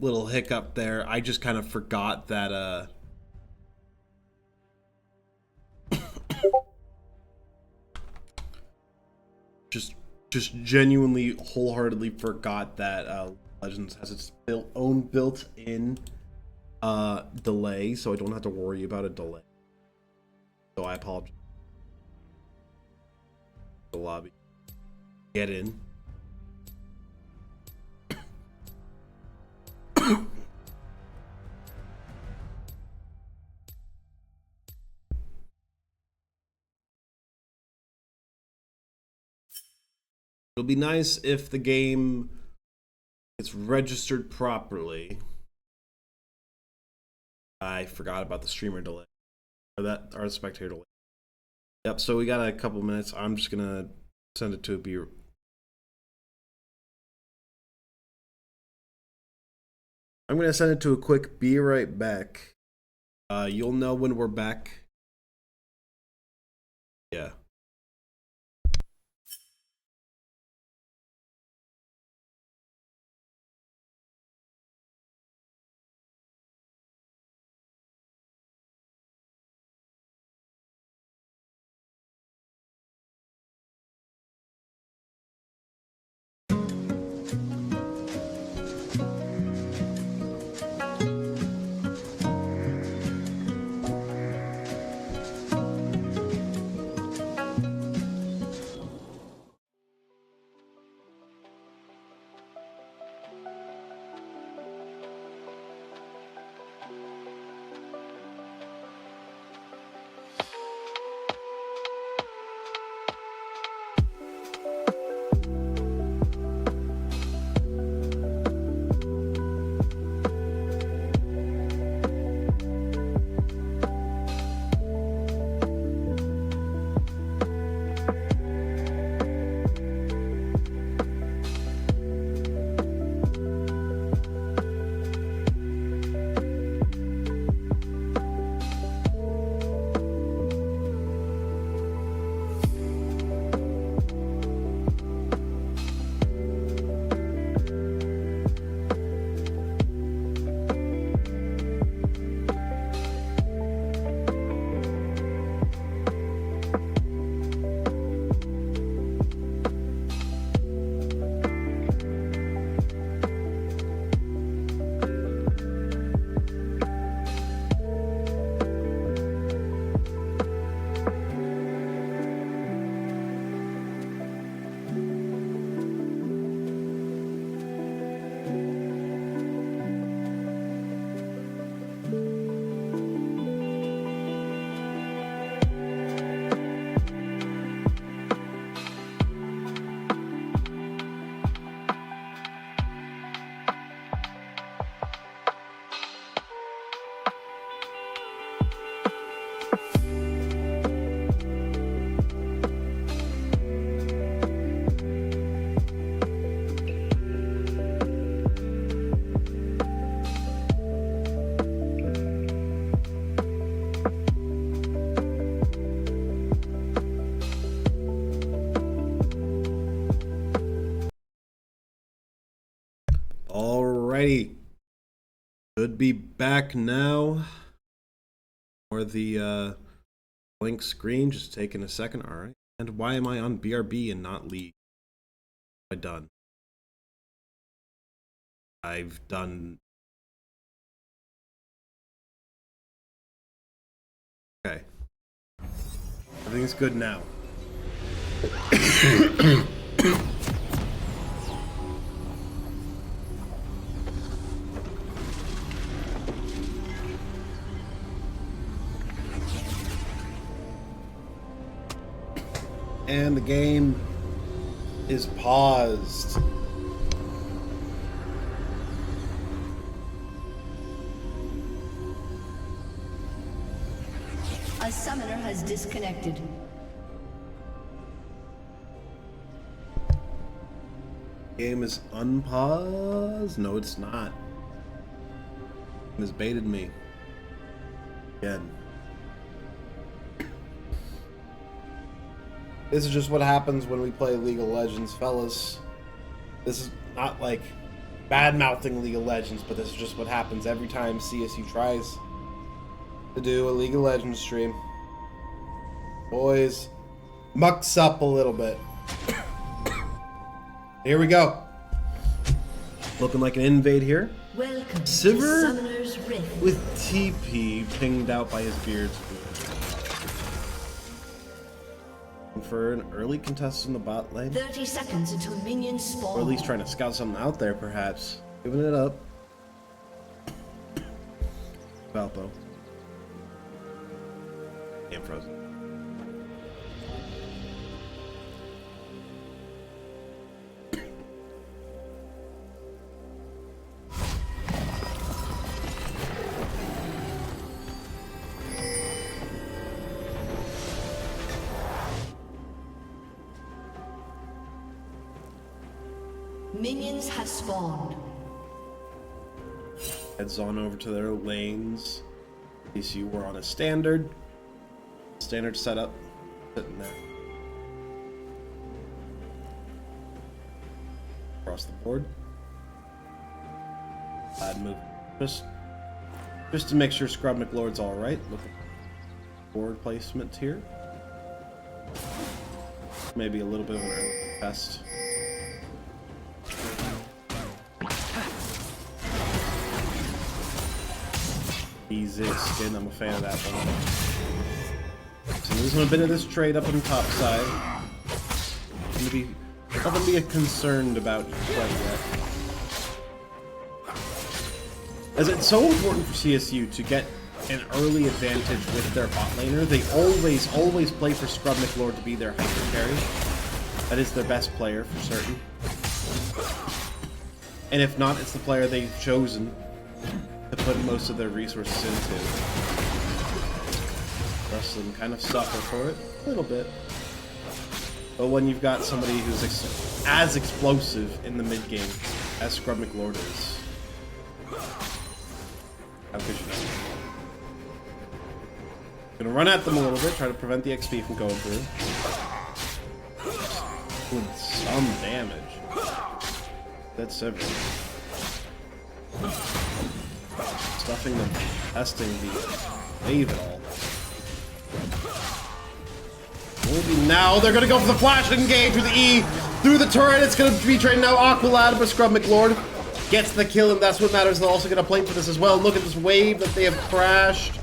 little hiccup there. I just kind of forgot that just genuinely wholeheartedly forgot that Legends has its own built-in delay, so I don't have to worry about a delay. So I apologize. The lobby. Get in. It'll be nice if the game gets registered properly. I forgot about the streamer delay. Or the spectator delay. Yep, so we got a couple minutes. I'm just gonna send it to a B. I'm gonna send it to a quick be right back. You'll know when we're back. Yeah. Alrighty. Should be back now. For the blank screen, just taking a second. Alright. And why am I on BRB and not League? What have I done? I've done. Okay. Everything's good now. And the game is paused. A summoner has disconnected. Game is unpaused? No, it's not. It has baited me. Again. This is just what happens when we play League of Legends, fellas. This is not like bad-mouthing League of Legends, but this is just what happens every time CSU tries to do a League of Legends stream. Boys, mucks up a little bit. Here we go. Looking like an invade here. Welcome to Sivir Summoner's Rift. with TP pinged out by his beard. For an early contest in the bot lane. 30 seconds until minions spawn. Or at least trying to scout something out there, perhaps. Giving it up. Valpo. Damn frozen. Minions have spawned. Heads on over to their lanes. CSU were on a standard setup. Sitting there. Across the board. Bad move. Just to make sure Scrub McLord's alright. Look at board placement here. Maybe a little bit of an early test. Easy skin, I'm a fan of that one. So losing a bit of this trade up on the top side. Nothing to be concerned about quite yet. As it's so important for CSU to get an early advantage with their bot laner, they always play for Scrub McLord to be their hyper carry. That is their best player for certain. And if not, it's the player they've chosen to put most of their resources into. The rest of them kind of suffer for it a little bit. But when you've got somebody who's as explosive in the mid game as Scrub McLord is, how could you know? Gonna run at them a little bit, try to prevent the XP from going through. Doing some damage. That's everything. Stuffing them, testing the wave at all. Maybe now they're gonna go for the flash engage with the E through the turret. It's gonna be trading now Aqualad, but Scrub McLord gets the kill, and that's what matters. They're also gonna play for this as well. Look at this wave that they have crashed.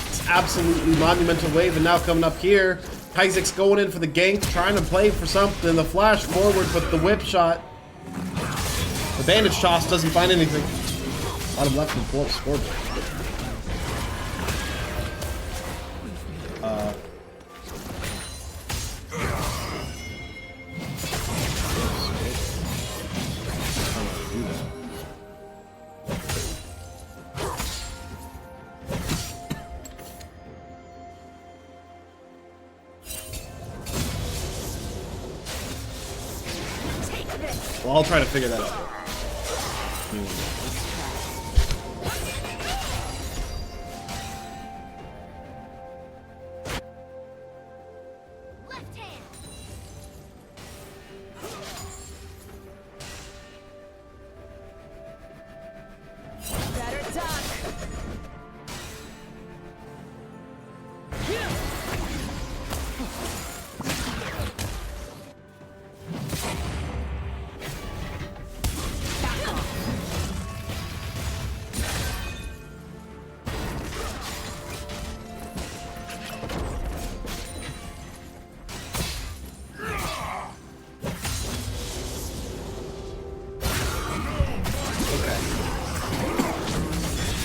It's absolutely monumental wave, and now coming up here, Isaac's going in for the gank, trying to play for something. The flash forward, but the whip shot. The bandage toss doesn't find anything. Bottom left and pull up scoreboard. Well, I'll try to figure that out.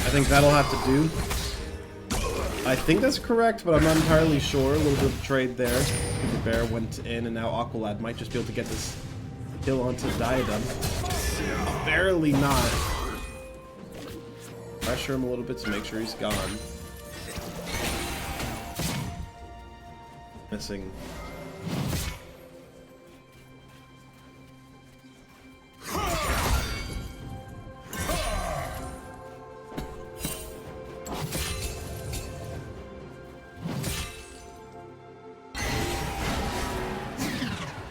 I think that'll have to do. I think that's correct, but I'm not entirely sure. A little bit of trade there. The bear went in, and now Aqualad might just be able to get this kill onto Diadem. Barely not. Pressure him a little bit to make sure he's gone. Missing.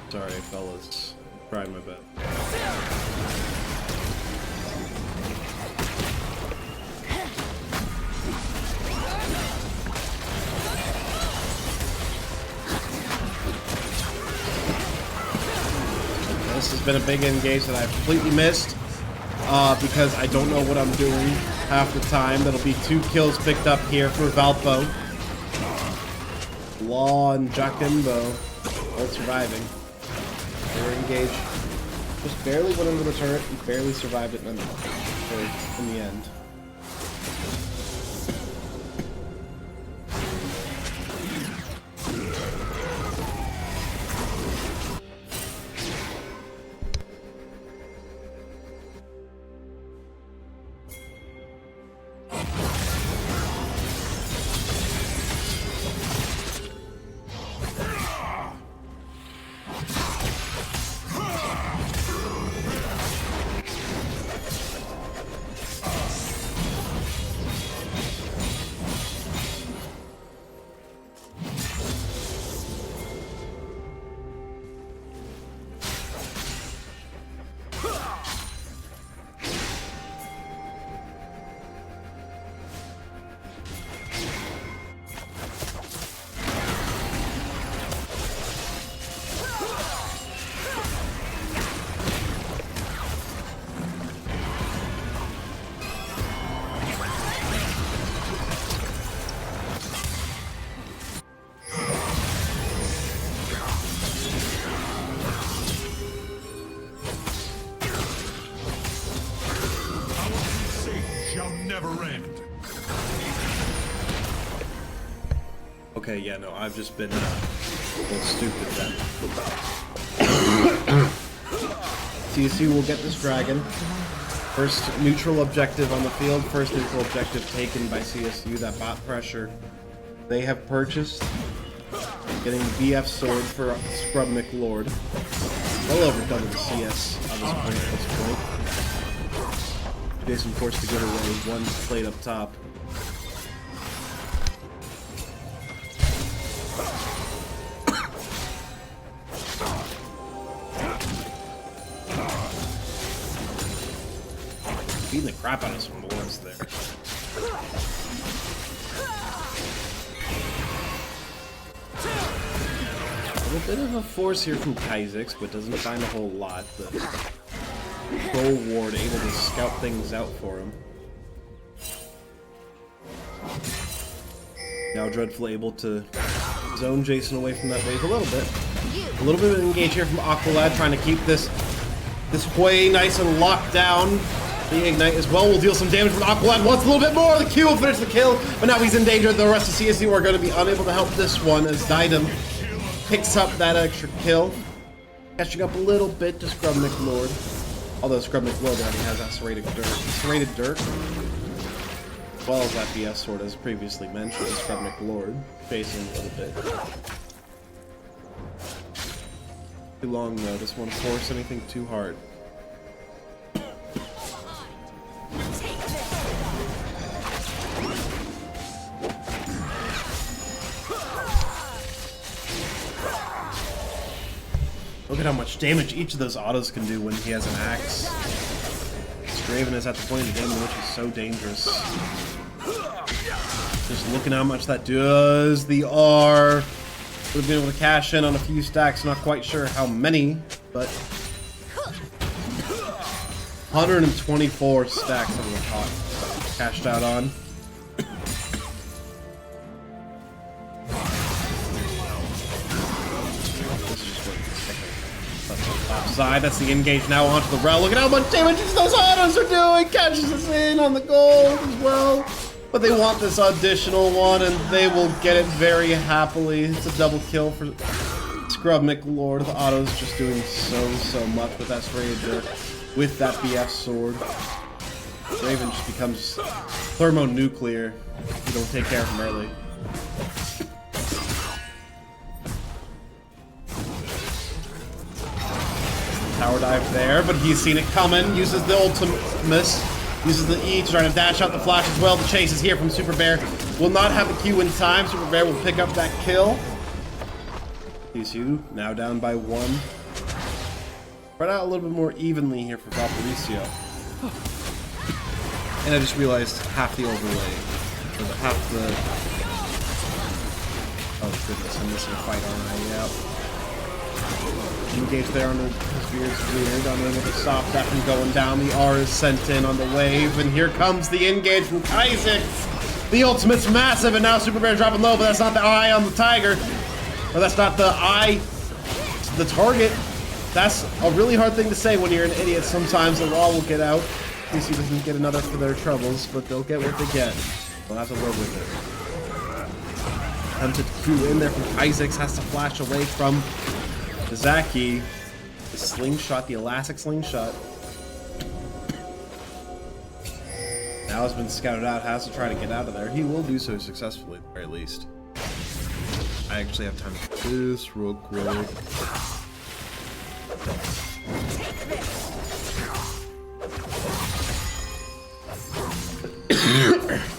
Sorry, fellas. Trying my best. been a big engage that I've completely missed because I don't know what I'm doing half the time. That'll be 2 kills picked up here for Valpo. Law and Jacimbo both surviving. They were engaged. Just barely went into the turret and barely survived it in the end. Okay, yeah, no, I've just been a little stupid then. CSU will get this dragon. First neutral objective on the field, first neutral objective taken by CSU, that bot pressure they have purchased. Getting BF sword for Scrub McLord. Well over double the CS on this point. Jason forced to give away 1 plate up top. Beating the crap out of some lords there. A little bit of a force here from Kha'Zix, but doesn't find a whole lot. The Troll Ward able to scout things out for him. Now Dreadful able to zone Jason away from that wave a little bit. A little bit of an engage here from Aqualad, trying to keep this Hwei nice and locked down. The Ignite as well will deal some damage from Aqualad. Wants a little bit more. The Q will finish the kill, but now he's in danger. The rest of CSU are going to be unable to help this one as Didem picks up that extra kill. Catching up a little bit to Scrub McLord. Although Scrub McLord already has that serrated dirt. As well as that BS sword as previously mentioned. Scrub McLord chasing a little bit. Too long though. Doesn't want to force anything too hard. Look at how much damage each of those autos can do when he has an axe. Draven is at the point of the game in which he's so dangerous. Just looking at how much that does. The R would have been able to cash in on a few stacks. Not quite sure how many, but 124 stacks of the top cashed out on. Side, that's the engage now onto the rel. Look at how much damage those autos are doing. Catches us in on the gold as well. But they want this additional one, and they will get it very happily. It's a double kill for Scrub McLord. The auto's just doing so much with that serrated dirt, with that BF sword. Raven just becomes thermonuclear if you don't take care of him early. Tower dive there, but he's seen it coming. Uses the ultimate, uses the E to try to dash out the flash as well. The chase is here from Super Bear. Will not have the Q in time. Super Bear will pick up that kill. CSU now down by 1. Spread out a little bit more evenly here for Valparisio. And I just realized half the overlay, or half the. Oh goodness, I'm missing a fight, aren't I? Yeah. Engage there on the Spear's weird. Unable to stop that from going down. The R is sent in on the wave, and here comes the engage from Isaac. The ultimate's massive, and now Super Bear dropping low, but that's not the eye on the Tiger. Or that's not the eye, the target. That's a really hard thing to say when you're an idiot. Sometimes the law will get out. CSU doesn't get another for their troubles, but they'll get what they get. They'll have to live with it. Attempted Q in there from Isaacs, has to flash away from Zaki. The slingshot, the elastic slingshot. Now has been scouted out, has to try to get out of there. He will do so successfully, at the very least. I actually have time to do this real quick.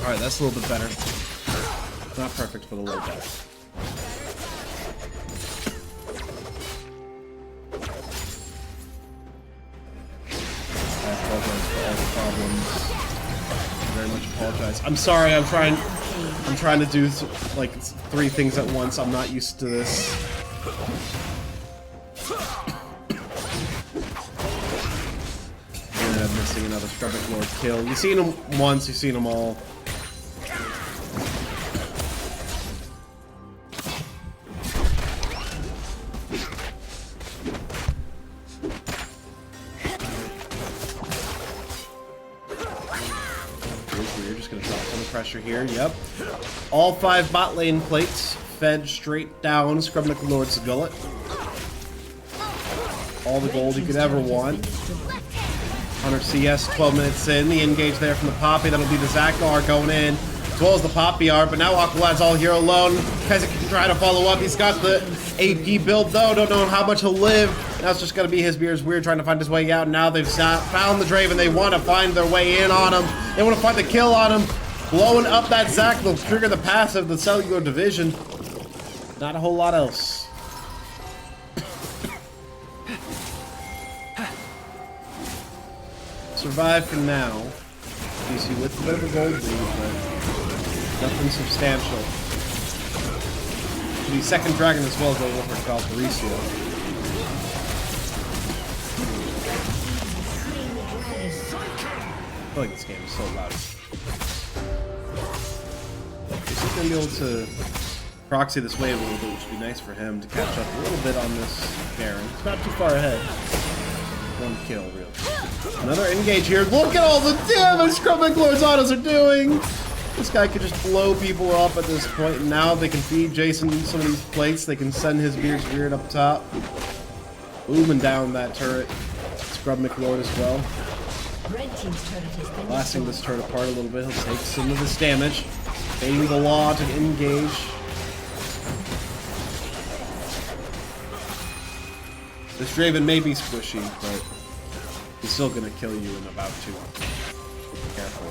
Alright, that's a little bit better. Not perfect, but a little better. I apologize for all the problems. I very much apologize. I'm sorry, I'm trying to do like 3 things at once. I'm not used to this. And missing another Scrubbic Lord kill. You've seen him once, you've seen them all. We're just gonna drop some pressure here. Yep. All 5 bot lane plates fed straight down Scrubbic Lord's gullet. All the gold you could ever want. Hunter CS 12 minutes in. The engage there from the Poppy. That'll be the Zakar going in, as well as the Poppy art. But now Aqualad's all here alone. Kaiser can try to follow up. He's got the AP build though. Don't know how much he'll live. Now it's just gonna be his Beer's Weird trying to find his way out. Now they've found the Draven. They want to find their way in on him. They want to find the kill on him. Blowing up that Zac. They'll trigger the passive, the Cellular Division. Not a whole lot else. Survive for now. CSU with a bit of a gold lead, but nothing substantial. The second dragon as well as over for Valparisio. I feel like this game is so loud. He's just gonna be able to proxy this wave a little bit, which would be nice for him to catch up a little bit on this Garen. It's not too far ahead. 1 kill, really. Another engage here. Look at all the damage Scrubbic Lord's autos are doing! This guy could just blow people up at this point, and now they can feed Jason some of these plates. They can send his Beer's Weird up top. Booming down that turret. Scrubbic Lord as well. Blasting this turret apart a little bit. He'll take some of this damage. Baiting the law to engage. This Draven may be squishy, but he's still gonna kill you in about 2. Be careful.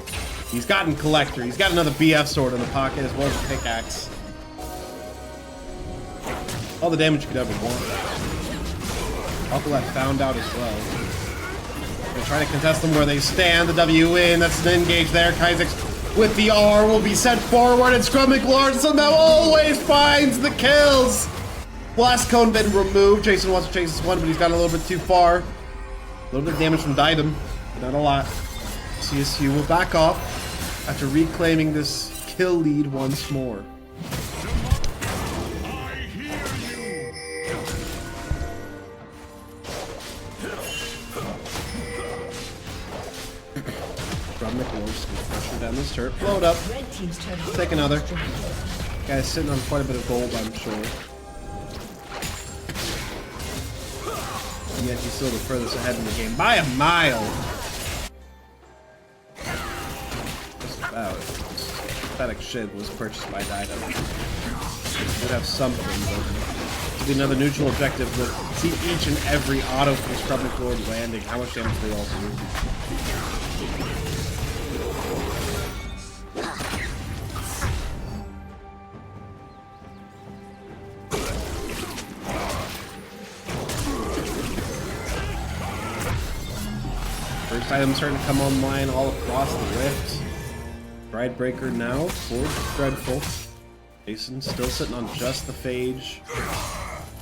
He's gotten Collector. He's got another BF sword in the pocket as well as a pickaxe. All the damage you could ever want. Aqualad found out as well. They're trying to contest them where they stand. The W in. That's an engage there. Kaizek's with the R will be sent forward, and Scrubbic Lord somehow always finds the kills. Blast Cone been removed. Jason wants to chase this one, but he's got a little bit too far. A little bit of damage from Diadem. Not a lot. CSU will back off after reclaiming this kill lead once more. Scrubbic Lord just gonna pressure down this turret. Blow it up. Take another. Guy's sitting on quite a bit of gold, I'm sure. Yet he's still the furthest ahead in the game by a mile. Just about. This pathetic shit was purchased by Dido. Would have something, but to be another neutral objective with see each and every auto for Scrubbic Lord landing. How much damage they all do. First item starting to come online all across the rift. Bridebreaker now for Dreadful. Jason still sitting on just the Phage.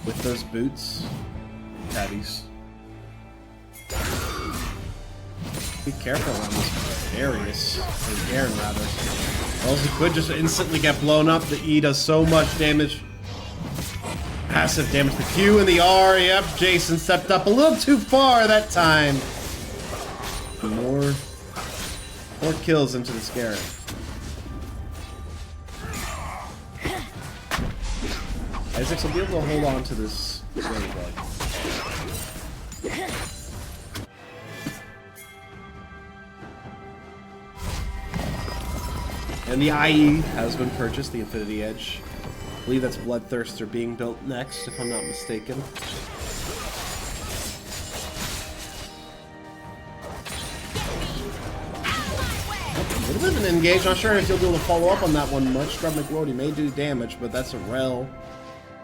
with those boots. Tabbies. Be careful on this Darius, or Garen rather. Or else he could just instantly get blown up. The E does so much damage. Massive damage. The Q and the R. Yep, Jason stepped up a little too far that time. More kills into this Garen. Isaacs will be able to hold on to this ladybug. And the IE has been purchased, the Infinity Edge. I believe that's Bloodthirster being built next, if I'm not mistaken. A little bit of an engage, not sure if he'll be able to follow up on that one much. Scrub McLeod may do damage, but that's a rel.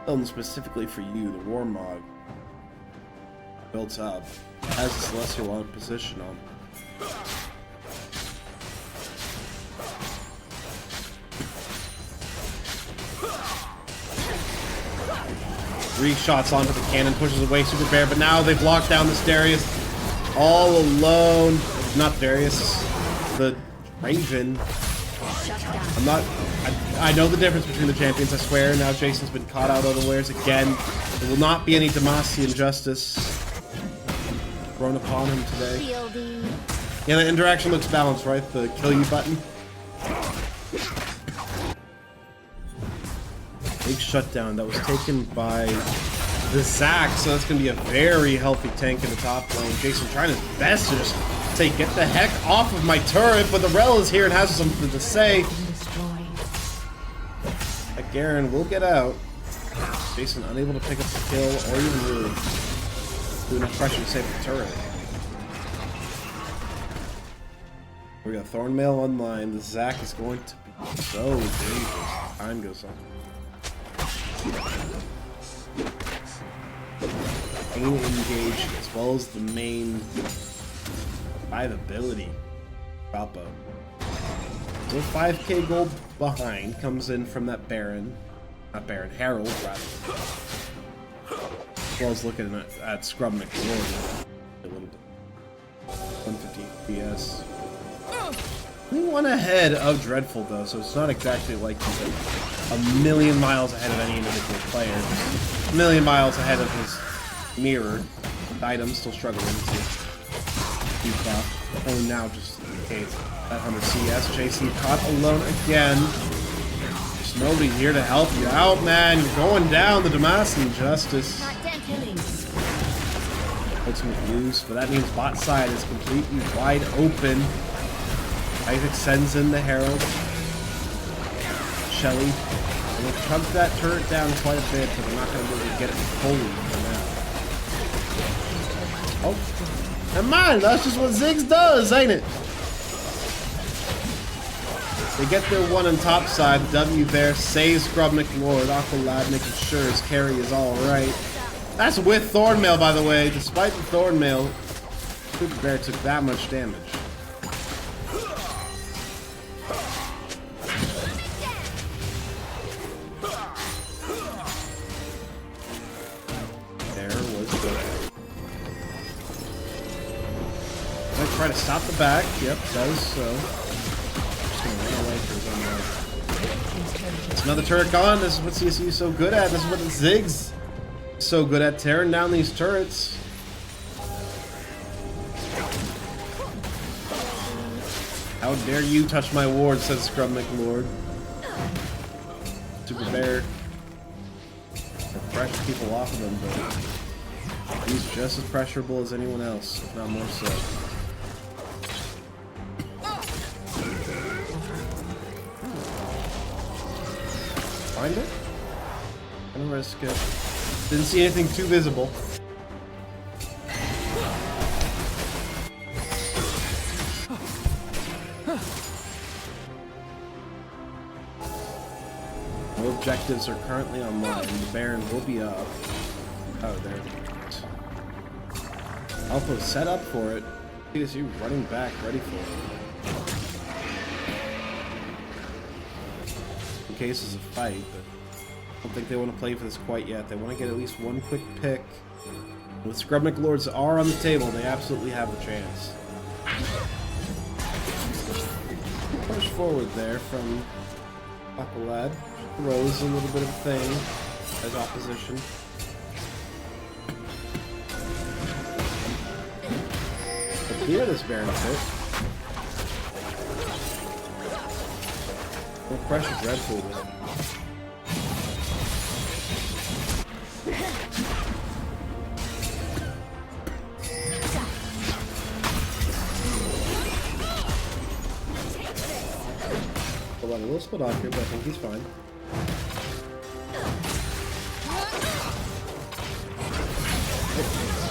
Built specifically for you, the Warmog. Built up. Has a Celestial on position on. 3 shots onto the cannon, pushes away Super Bear, but now they've locked down this Darius all alone. Not Darius, the Raven. I know the difference between the champions, I swear. Now Jason's been caught out unawares again. There will not be any Demacian justice thrown upon him today. Yeah, the interaction looks balanced, right? The kill you button. Big shutdown that was taken by the Zac, so that's going to be a very healthy tank in the top lane. Jason trying his best to just say, get the heck off of my turret, but the Rel is here and has something to say. That Garen will get out. Jason unable to pick up the kill or even really do enough pressure to save the turret. We got Thornmail online. The Zac is going to be so dangerous as time goes on. Main engage as well as the main survivability. Valpo. So 5k gold behind comes in from that Baron. Not Baron, Herald rather. As well as looking at Scrub McLeod a little bit. 150 FPS. We won ahead of Dreadful though, so it's not exactly like he's a million miles ahead of any individual player. Just a million miles ahead of his mirror. Item still struggling to keep up. Only now just in case. That 100 CS. Jason caught alone again. There's nobody here to help you out, man. You're going down the Demacian Justice. Ultimate use, but that means bot side is completely wide open. Isaac sends in the Herald. Shelly will chunk that turret down quite a bit, but they're not going to be able to get it fully for now. Oh, never mind. That's just what Ziggs does, ain't it? They get their one on top side. The W there saves Scrub McLeod. Aqualad making sure his carry is alright. That's with Thornmail, by the way. Despite the Thornmail, Super Bear took that much damage. Try to stop the back. Yep, does so. Just gonna run away for his own life. It's another turret gone. This is what CSU is so good at. This is what the Ziggs is so good at, tearing down these turrets. How dare you touch my ward, says Scrub McLeod. Super Bear. Or pressure people off of him, but he's just as pressurable as anyone else, if not more so. Find it? Gonna risk it. Didn't see anything too visible. No objectives are currently online. The Baron will be up. Oh, there it is. Alpha set up for it. CSU running back, ready for it. In cases of fight, but don't think they want to play for this quite yet. They want to get at least one quick pick. With Scrub McLords are on the table, they absolutely have a chance. Push forward there from Aqualad. Throws a little bit of a thing as opposition. But clear this Baron fit. No pressure dreadful with it. A little split off here, but I think he's fine.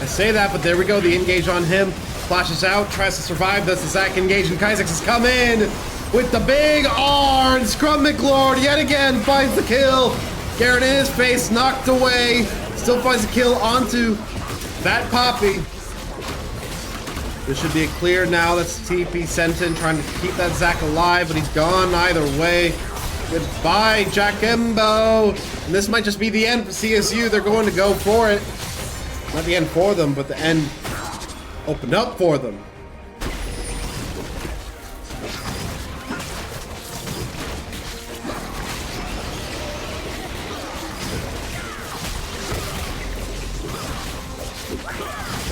I say that, but there we go. The engage on him. Flashes out, tries to survive. Does the Zac engage, and Kaisex has come in with the big R, and Scrum McLord yet again finds the kill. Garrett in his face, knocked away. Still finds a kill onto that Poppy. This should be a clear now. That's TP sent in, trying to keep that Zac alive, but he's gone either way. Goodbye, Jackembo. And this might just be the end for CSU. They're going to go for it. Not the end for them, but the end opened up for them.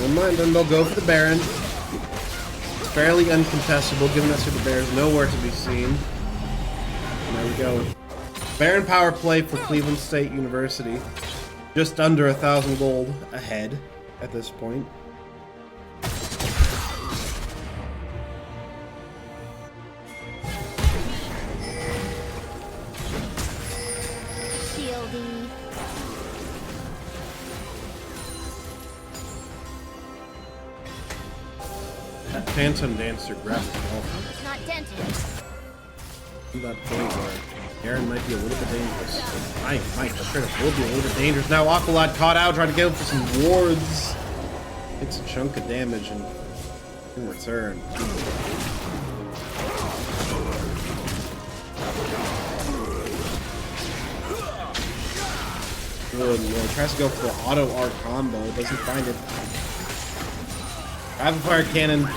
Never mind, then they'll go for the Baron. Fairly uncontestable, given that Super Bear is nowhere to be seen. And there we go. Baron power play for Cleveland State University. Just under 1,000 gold ahead at this point. That Phantom Dancer grabbed the ball. It's not dented. To that point where Aaron might be a little bit dangerous. I might straight up will be a little bit dangerous. Now Aqualad caught out, trying to go for some wards. Takes a chunk of damage in return. Good lord. Tries to go for the auto R combo. Doesn't find it. Rapid Fire Cannon,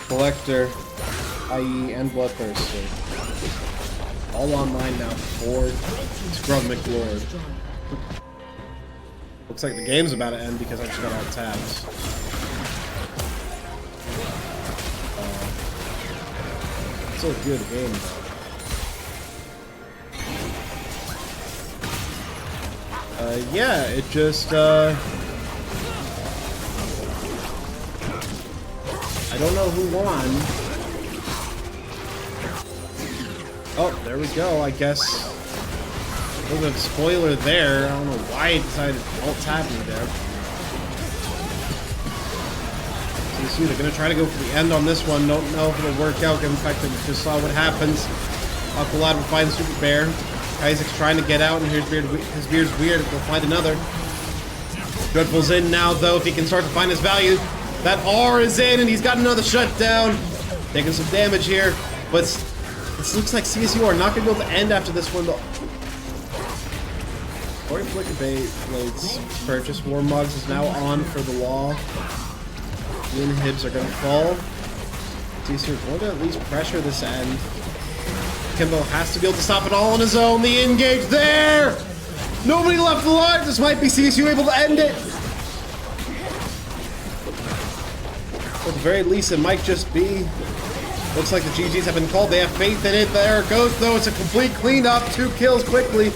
Collector, IE, and Bloodthirster. All online now for Scrub McLord. Looks like the game's about to end because I just got all tabs. It's a good game though. Yeah, it just, I don't know who won. Oh, there we go. I guess a little bit of spoiler there. I don't know why I decided to alt-tab me there. So you see, they're going to try to go for the end on this one. Don't know if it'll work out, given the fact that we just saw what happens. Aqualad will find Super Bear. Isaac's trying to get out, and his beard's weird. We'll find another. Dreadful's in now, though, if he can start to find his value. That R is in, and he's got another shutdown. Taking some damage here, but this looks like CSU are not going to be able to end after this one, though. Or Flicker Blades purchase. War Mugs is now on for the law. The inhibs are going to fall. CSU is going to at least pressure this end. Kimbo has to be able to stop it all on his own. The engage there! Nobody left alive. This might be CSU able to end it. At the very least, it might just be. Looks like the GGs have been called. They have faith in it. There it goes, though. It's a complete cleanup. 2 kills quickly.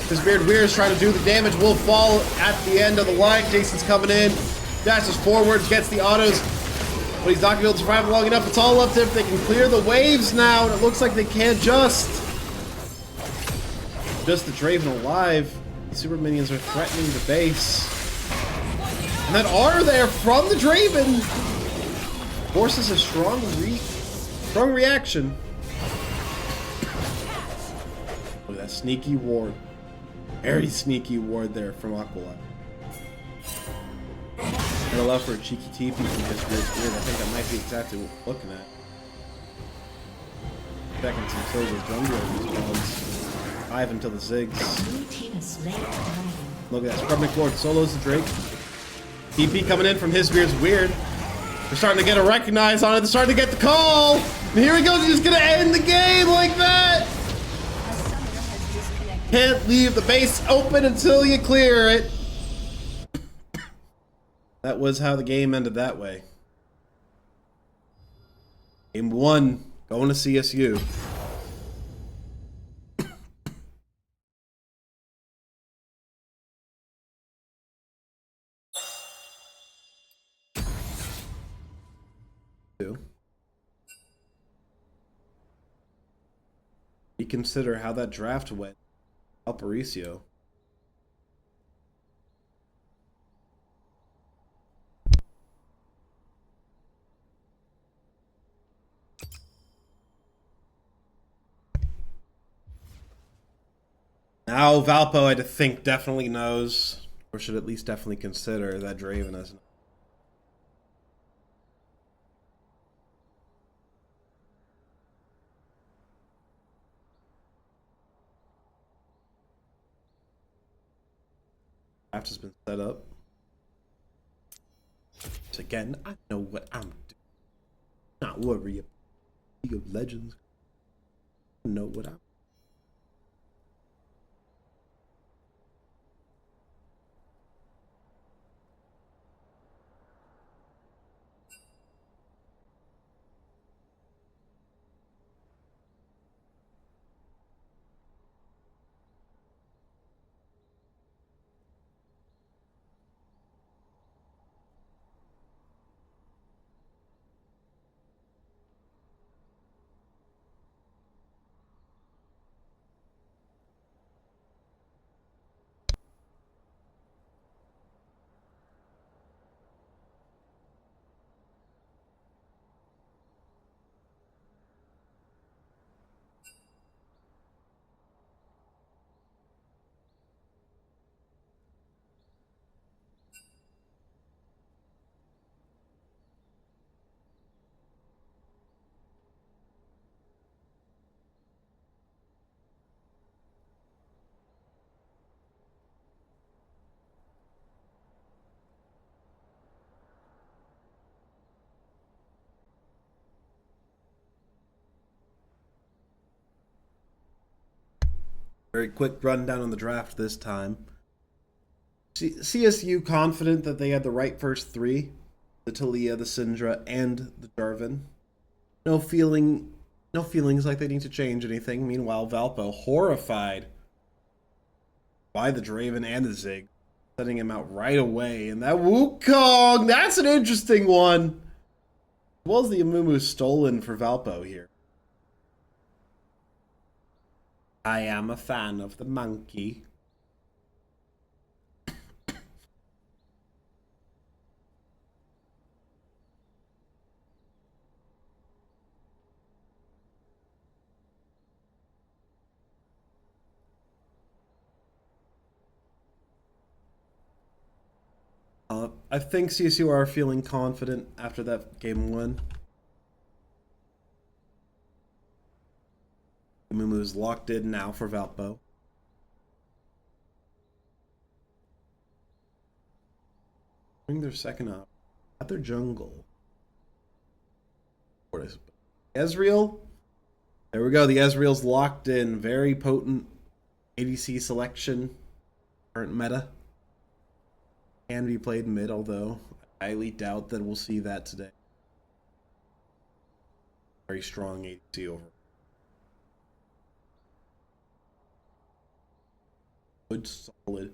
His Beard Weir is trying to do the damage. Will fall at the end of the line. Jason's coming in. Dashes forwards, gets the autos. But he's not going to be able to survive long enough. It's all up to if they can clear the waves now. And it looks like they can't just the Draven alive. The super minions are threatening the base. And that R there from the Draven forces a strong reaction. Look at that sneaky ward. Very sneaky ward there from Aqualad. And allow for a cheeky TP from his weird. I think that might be exactly what we're looking at. Checking some silver jungle response. 5 until the Ziggs. Blue team has slain the dragon. Look at that. Scrub McLord solos the Drake. TP coming in from his spear's weird. They're starting to get a recognize on it. They're starting to get the call. And here he goes. He's going to end the game like that. A summoner has disconnected. Can't leave the base open until you clear it. That was how the game ended that way. Game 1, going to CSU. Reconsider how that draft went. Valparisio. Now Valpo, I think, definitely knows, or should at least definitely consider that Draven is. Draft has been set up. So again, I know what I'm doing. Not worry about League of Legends. I know what I'm. Very quick rundown on the draft this time. CSU confident that they had the right first 3. The Talia, the Syndra, and the Jarvan. No feelings like they need to change anything. Meanwhile, Valpo horrified by the Draven and the Zig, setting him out right away. And that Wukong, that's an interesting one. As well as the Amumu stolen for Valpo here. I am a fan of the monkey. I think CSU are feeling confident after that game 1. Amumu is locked in now for Valpo. Bring their second up at their jungle. What is it? Ezreal? There we go. The Ezreal's locked in. Very potent ADC selection. Current meta. Can be played mid, although I highly doubt that we'll see that today. Very strong ADC over. Good, solid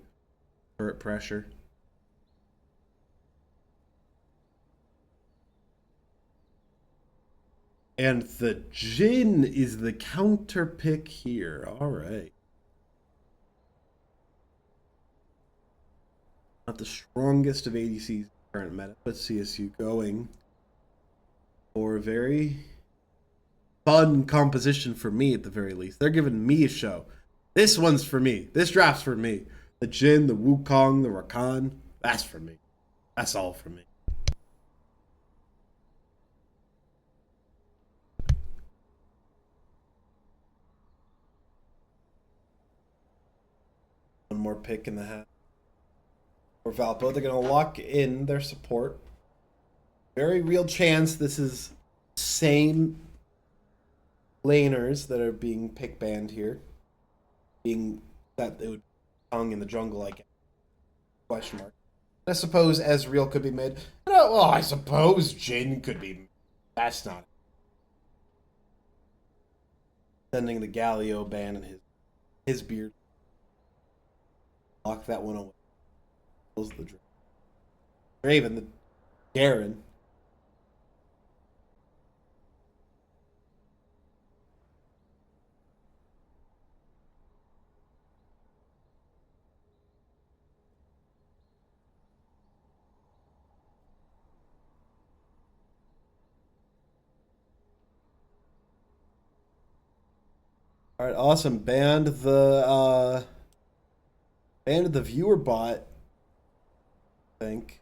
turret pressure. And the Jhin is the counter pick here. All right. Not the strongest of ADC's current meta, but CSU going for a very fun composition for me at the very least. They're giving me a show. This one's for me. This draft's for me. The Jhin, the Wukong, the Rakan, that's for me. That's all for me. more pick in the hat. For Valpo, they're going to lock in their support. Very real chance this is same laners that are being pick banned here. Being that it would be hung in the jungle, I guess. Question mark. I suppose Ezreal could be mid. Well, I suppose Jin could be. That's not. Sending the Galio ban and his beard. Lock that one away. Kills the Draven, the Garen. All right, awesome. Banned the viewer bot. I think.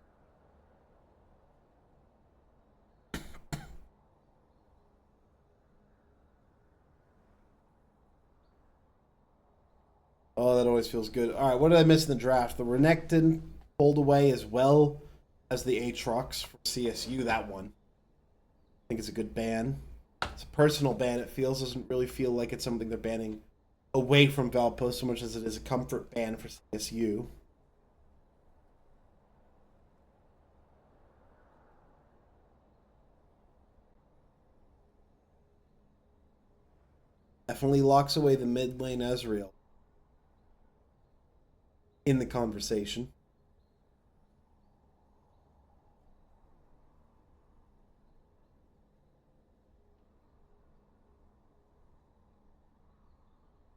Oh, that always feels good. All right, what did I miss in the draft? The Renekton pulled away as well as the Aatrox for CSU. That one. I think it's a good ban. It's a personal ban. It doesn't really feel like it's something they're banning away from Valpo so much as it is a comfort ban for CSU. Definitely locks away the mid lane Ezreal in the conversation.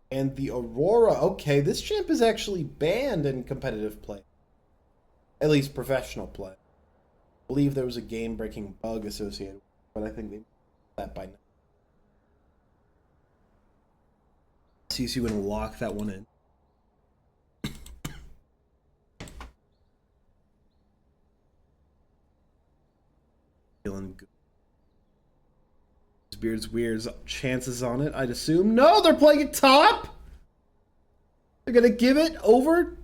And the Aurora, okay, this champ is actually banned in competitive play. At least professional play. I believe there was a game-breaking bug associated with it, but I think they made that by now. CSU gonna lock that one in. Feeling good. His beard's weird. Chances on it, I'd assume. No, they're playing it top. They're gonna give it over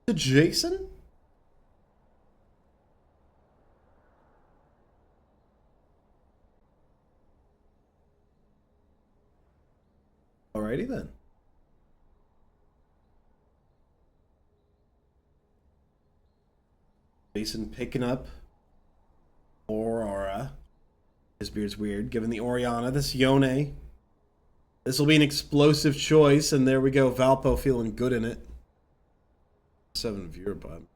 to Jason. Alrighty then. Jason picking up Aurora. His beard's weird. Given the Orianna, this Yone. This will be an explosive choice, and there we go. Valpo feeling good in it. 7 viewer button.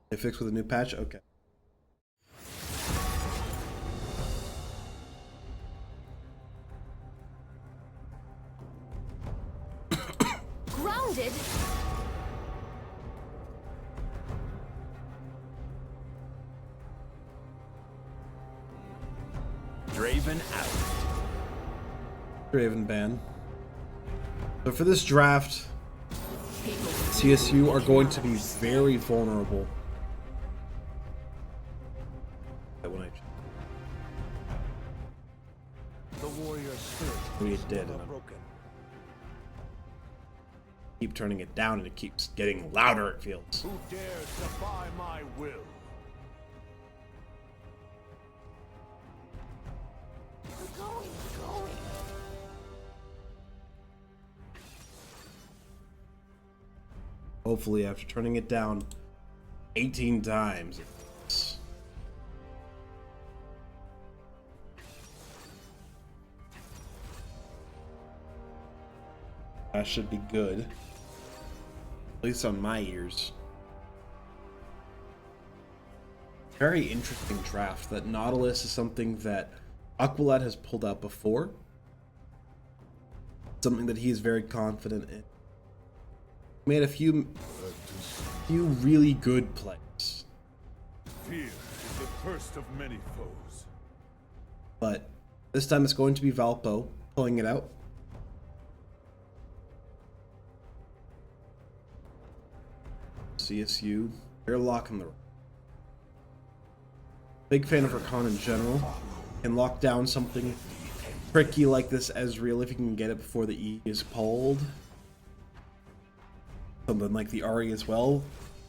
They fixed with a new patch? Okay. Grounded. Draven out. Draven ban. So for this draft, CSU are going to be very vulnerable. The warrior spirit We is did. never broken. Keep turning it down and it keeps getting louder, it feels. Who dares defy my will? We're going. Hopefully after turning it down 18 times. That should be good. At least on my ears. Very interesting draft. That Nautilus is something that Aqualad has pulled out before. Something that he is very confident in. Made a few really good plays. Fear is the first of many foes. But this time it's going to be Valpo pulling it out. CSU, they're locking the. Big fan of Rakan in general. Can lock down something tricky like this Ezreal if you can get it before the E is pulled. Something like the Ahri as well.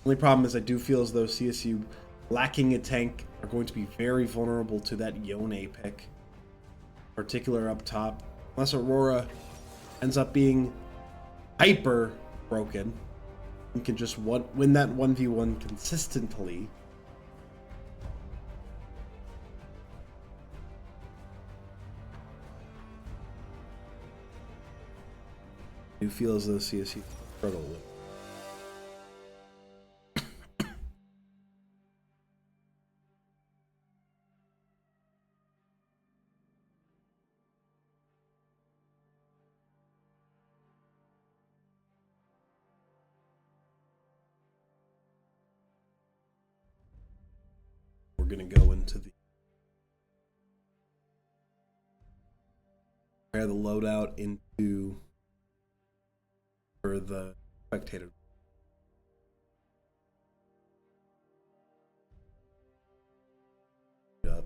Only problem is I do feel as though CSU lacking a tank are going to be very vulnerable to that Yone pick. Particular up top. Unless Aurora ends up being hyper broken. You can just win that 1v1 consistently. I do feel as though CSU struggle with. We're gonna go into the prepare the loadout into for the spectator. Up.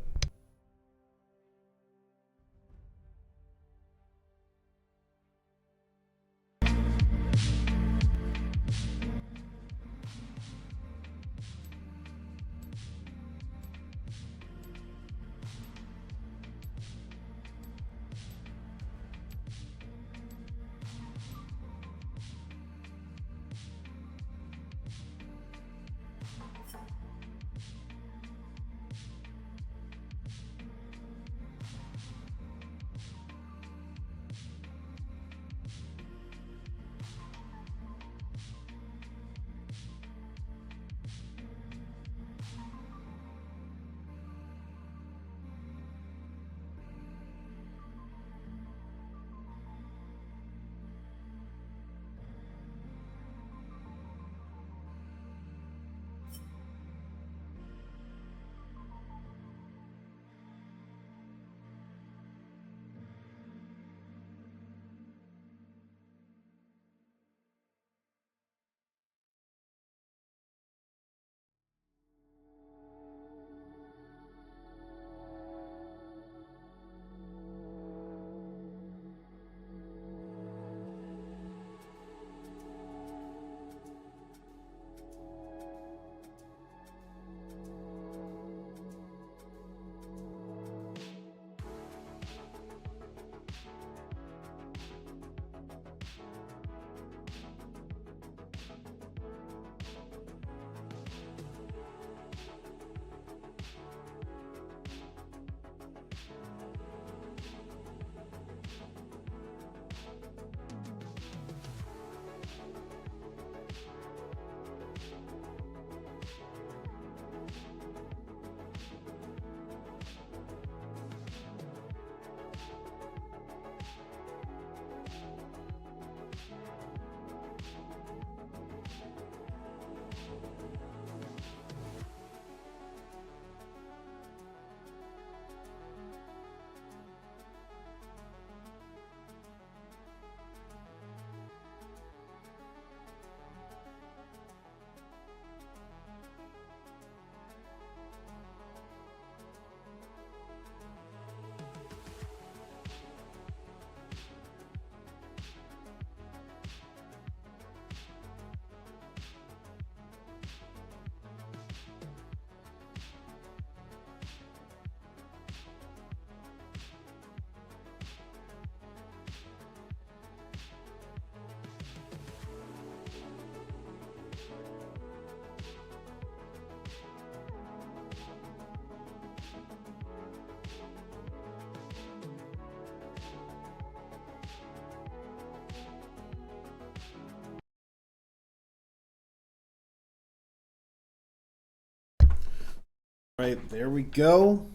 Right, there we go.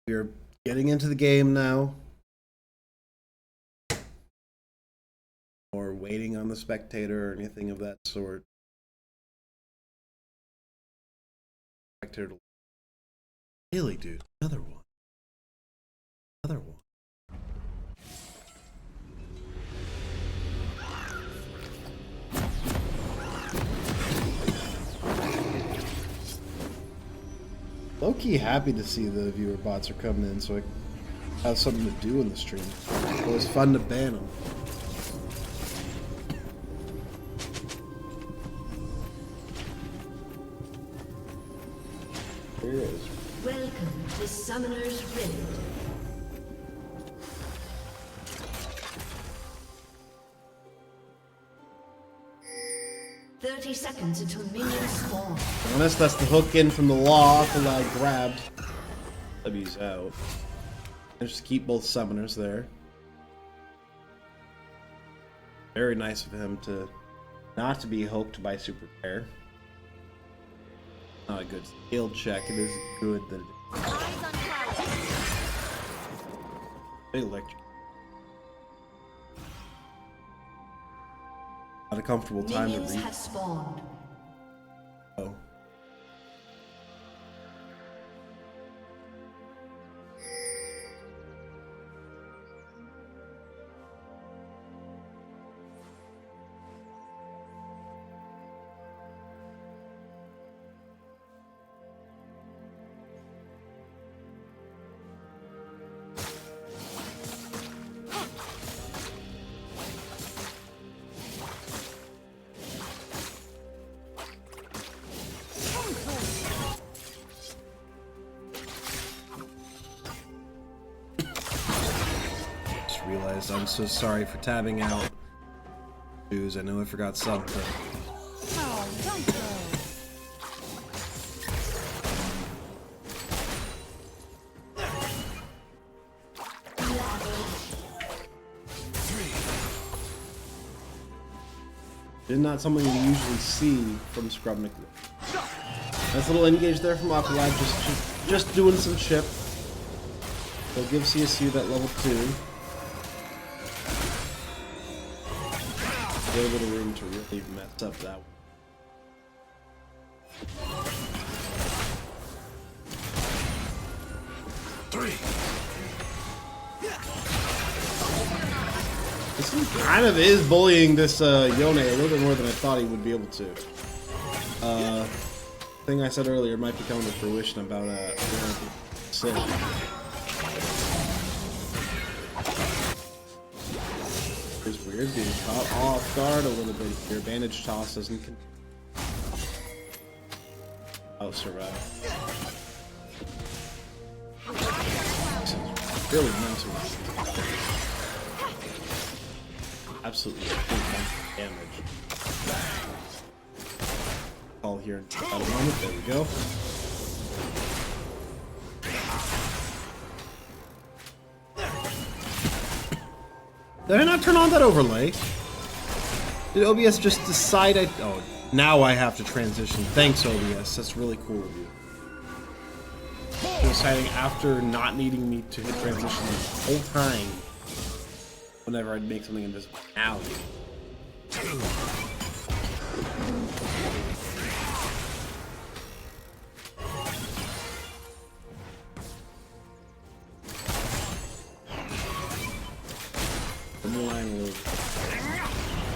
We're getting into the game now. Or waiting on the spectator or anything of that sort. Spectator. Really, dude? Another one. Another one. low-key happy to see the viewer bots are coming in so I have something to do in the stream. It was fun to ban them. There it is. Welcome to Summoner's Rift. Seconds until minions spawn. Honest, that's the hook in from the law. The lad grabbed. W's out. And just keep both summoners there. Very nice of him to not to be hooked by super rare. Not a good skill check. It is good that it is. Electric. Not a comfortable time Minions to read. have spawned. Oh. Realized I'm so sorry for tabbing out. Dudes, I know I forgot something. Oh, don't go. It's not something you usually see from Scrub McLeod. Nice little engage there from Aqualad, just doing some chip. They'll give CSU that level 2. A little bit of room to really mess up that one. This one kind of is bullying this Yone a little bit more than I thought he would be able to. Thing I said earlier might be coming to fruition about Sin. It's weird being caught off guard a little bit here. Bandage toss doesn't survive. Really mounting. Absolutely damage. All here in about a moment. There we go. Did I not turn on that overlay? Did OBS just decide oh, now I have to transition. Thanks, OBS. That's really cool of you. Deciding after not needing me to hit transition the whole time whenever I'd make something invisible. Now.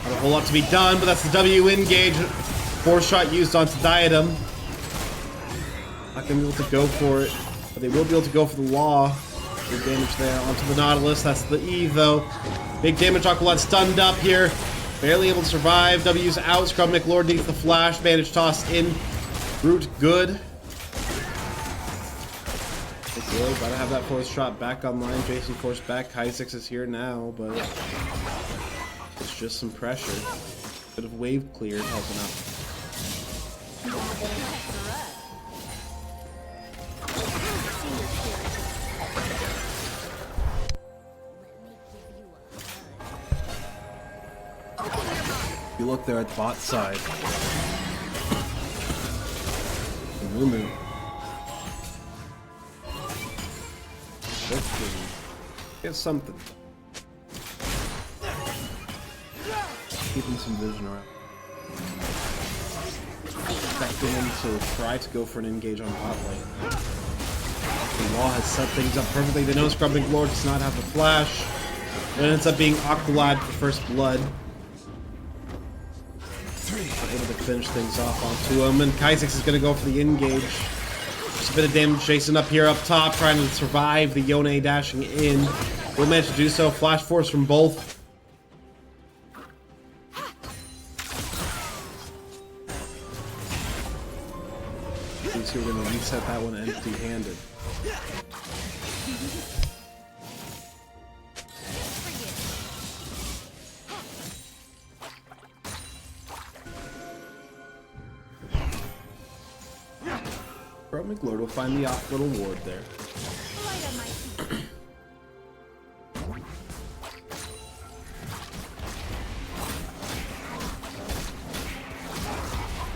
Not a whole lot to be done, but that's the W engage. 4-shot used onto Diadem. Not gonna be able to go for it, but they will be able to go for the Law. Good damage there onto the Nautilus. That's the E though. Big damage. Aqualad stunned up here. Barely able to survive. W's out. Scrub McLord needs the flash. Bandage toss in. Root good. Good. Gotta have that 4th shot back online. Jason forced back. Kai6 is here now, but it's just some pressure. Bit of wave clear helping out. If you look there at the bot side, Mumu. Get something. Keeping some vision around. Expecting him to try to go for an engage on bot lane. The Wall has set things up perfectly. They know Scrub McLord does not have a flash. It ends up being Aqualad for first blood. Able to finish things off onto him, and Kai6 is going to go for the engage. Just a bit of damage. Jason up here, up top, trying to survive the Yone dashing in. Will manage to do so. Flash force from both. These two are going to reset that one empty-handed. Bro, McLord will find the off little ward there.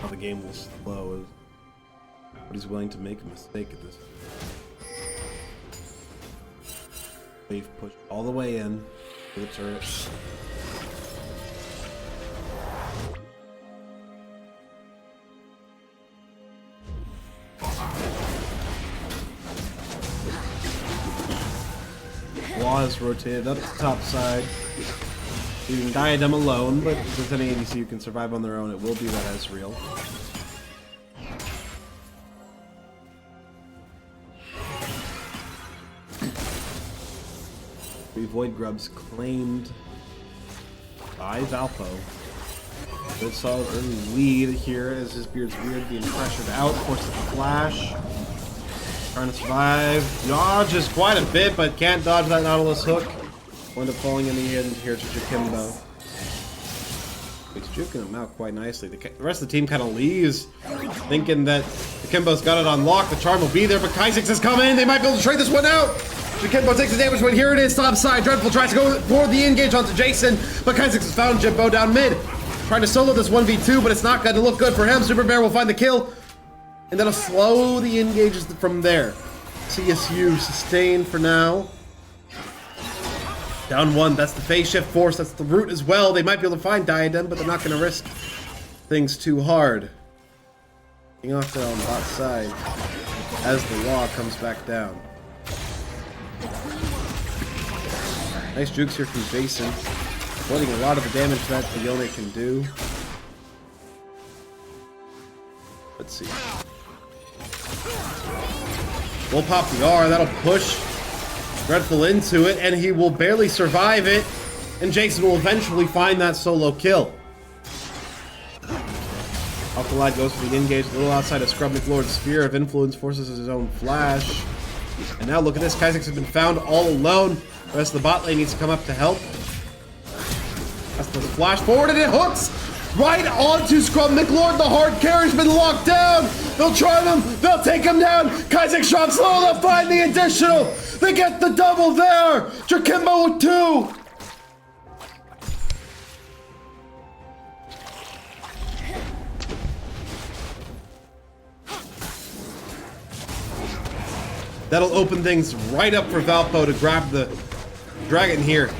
How the game will slow, but he's willing to make a mistake at this. Wave push all the way in to the turret. Wall has rotated up the top side. You can diadem alone, but if there's any ADC who can survive on their own, it will be that Ezreal. Void Grubs claimed by Valpo. Good solid early lead here as his beard's weird being pressured out. Forces the flash. Trying to survive. Dodges quite a bit, but can't dodge that Nautilus hook. Will end up falling in the end here to Jakimbo. He's juking him out quite nicely. The rest of the team kind of leaves, thinking that Jakimbo's got it on lock. The charm will be there, but Kha'Zix has come in. They might be able to trade this one out. Jakimbo takes the damage, but here it is, top side. Dreadful tries to go for the engage onto Jason, but Kha'Zix has found Jimbo down mid. Trying to solo this 1v2, but it's not going to look good for him. Super Bear will find the kill, and that'll slow the engages from there. CSU sustained for now. Down one, that's the phase shift force, that's the root as well. They might be able to find Diadem, but they're not going to risk things too hard. Getting off there on the bot side as the law comes back down. Nice jukes here from Jason. Avoiding a lot of the damage that the Yone can do. Let's see. We'll pop the R, that'll push Dreadful into it, and he will barely survive it. And Jason will eventually find that solo kill. Alkalide goes for the engage, a little outside of Scrub McLord's sphere of influence, forces his own flash. And now look at this, Kha'Zix has been found all alone. The rest of the bot lane needs to come up to help. That's the flash forward, and it hooks right onto Scrub McLord. The hard carry's been locked down. They'll try him. They'll take him down. Kha'Zix drops low. They'll find the additional. They get the double there. Jakimbo with 2. That'll open things right up for Valpo to grab the dragon here.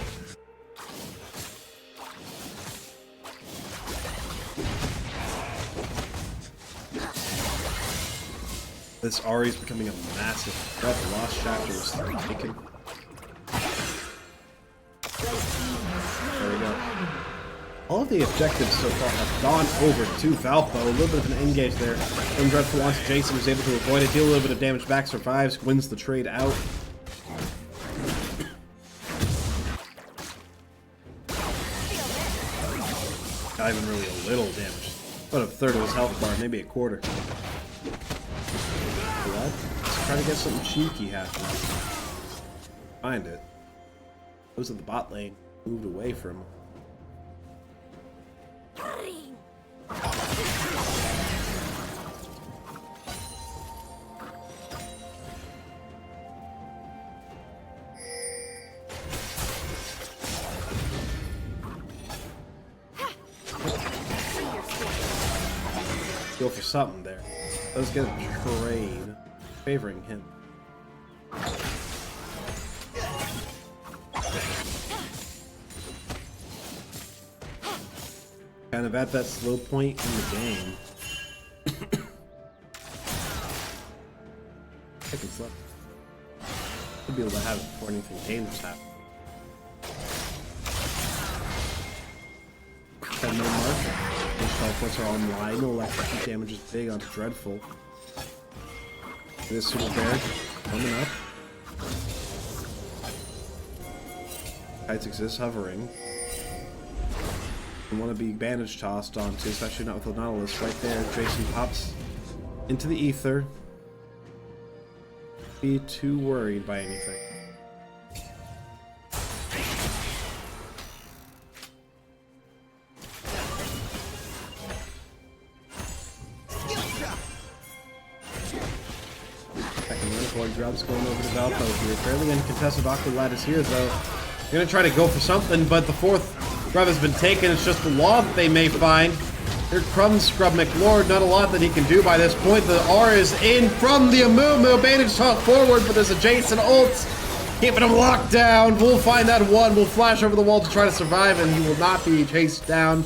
This Ahri is becoming a massive threat. The Lost Chapter is taken. There we go. All of the objectives so far have gone over to Valpo. A little bit of an engage there from Dreadful onto Jason, who's able to avoid it, deal a little bit of damage back, survives, wins the trade out. Not even really a little damage. About a third of his health bar, maybe a quarter. Let's try to get something cheeky happening. Find it. Those at the bot lane moved away from him. Go for something there. Let's get a trade favoring him. Kind of at that slow point in the game. Seconds left. Should be able to have it before anything dangerous happens. 10 no mark. Those teleports are online. No electric damage is big on Dreadful. This super bear coming up. Kha'Zix is hovering. You want to be bandage tossed onto, especially not with the Nautilus right there. Jason pops into the ether. Be too worried by anything. Drops going over to Valpo here. Fairly uncontested. Aqualad is here though. They're gonna try to go for something, but the fourth grub has been taken. It's just the law that they may find. Here comes Scrub McLord. Not a lot that he can do by this point. The R is in from the Amumu. Bandage top forward, but there's a Jason ult. Keeping him locked down. We'll find that one. We'll flash over the wall to try to survive, and he will not be chased down.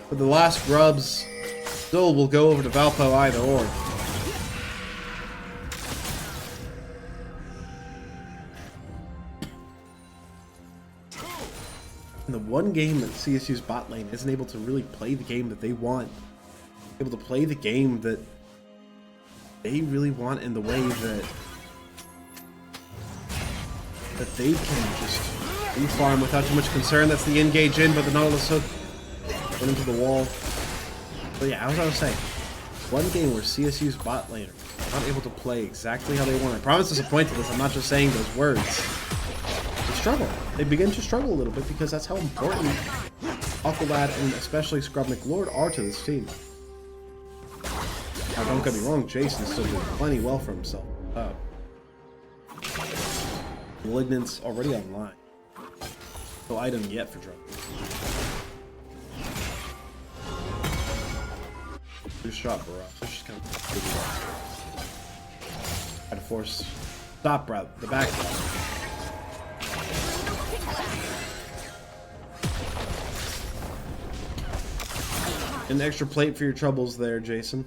But the last grubs still will go over to Valpo either or. The one game that CSU's bot lane isn't able to really play the game that they want. Able to play the game that they really want in the way that they can just farm without too much concern. That's the engage in, but the Nautilus hook went into the wall. But yeah, as I was saying, one game where CSU's bot laner is not able to play exactly how they want. I promise disappointed this. I'm not just saying those words. Struggle. They begin to struggle a little bit because that's how important Aqualad and especially Scrub McLord are to this team. Now, don't get me wrong, Jason's still doing plenty well for himself. Malignant's already online. No item yet for Drunk. Good shot, bro. Just kind of try to force stop route, the back route. An extra plate for your troubles there, Jason.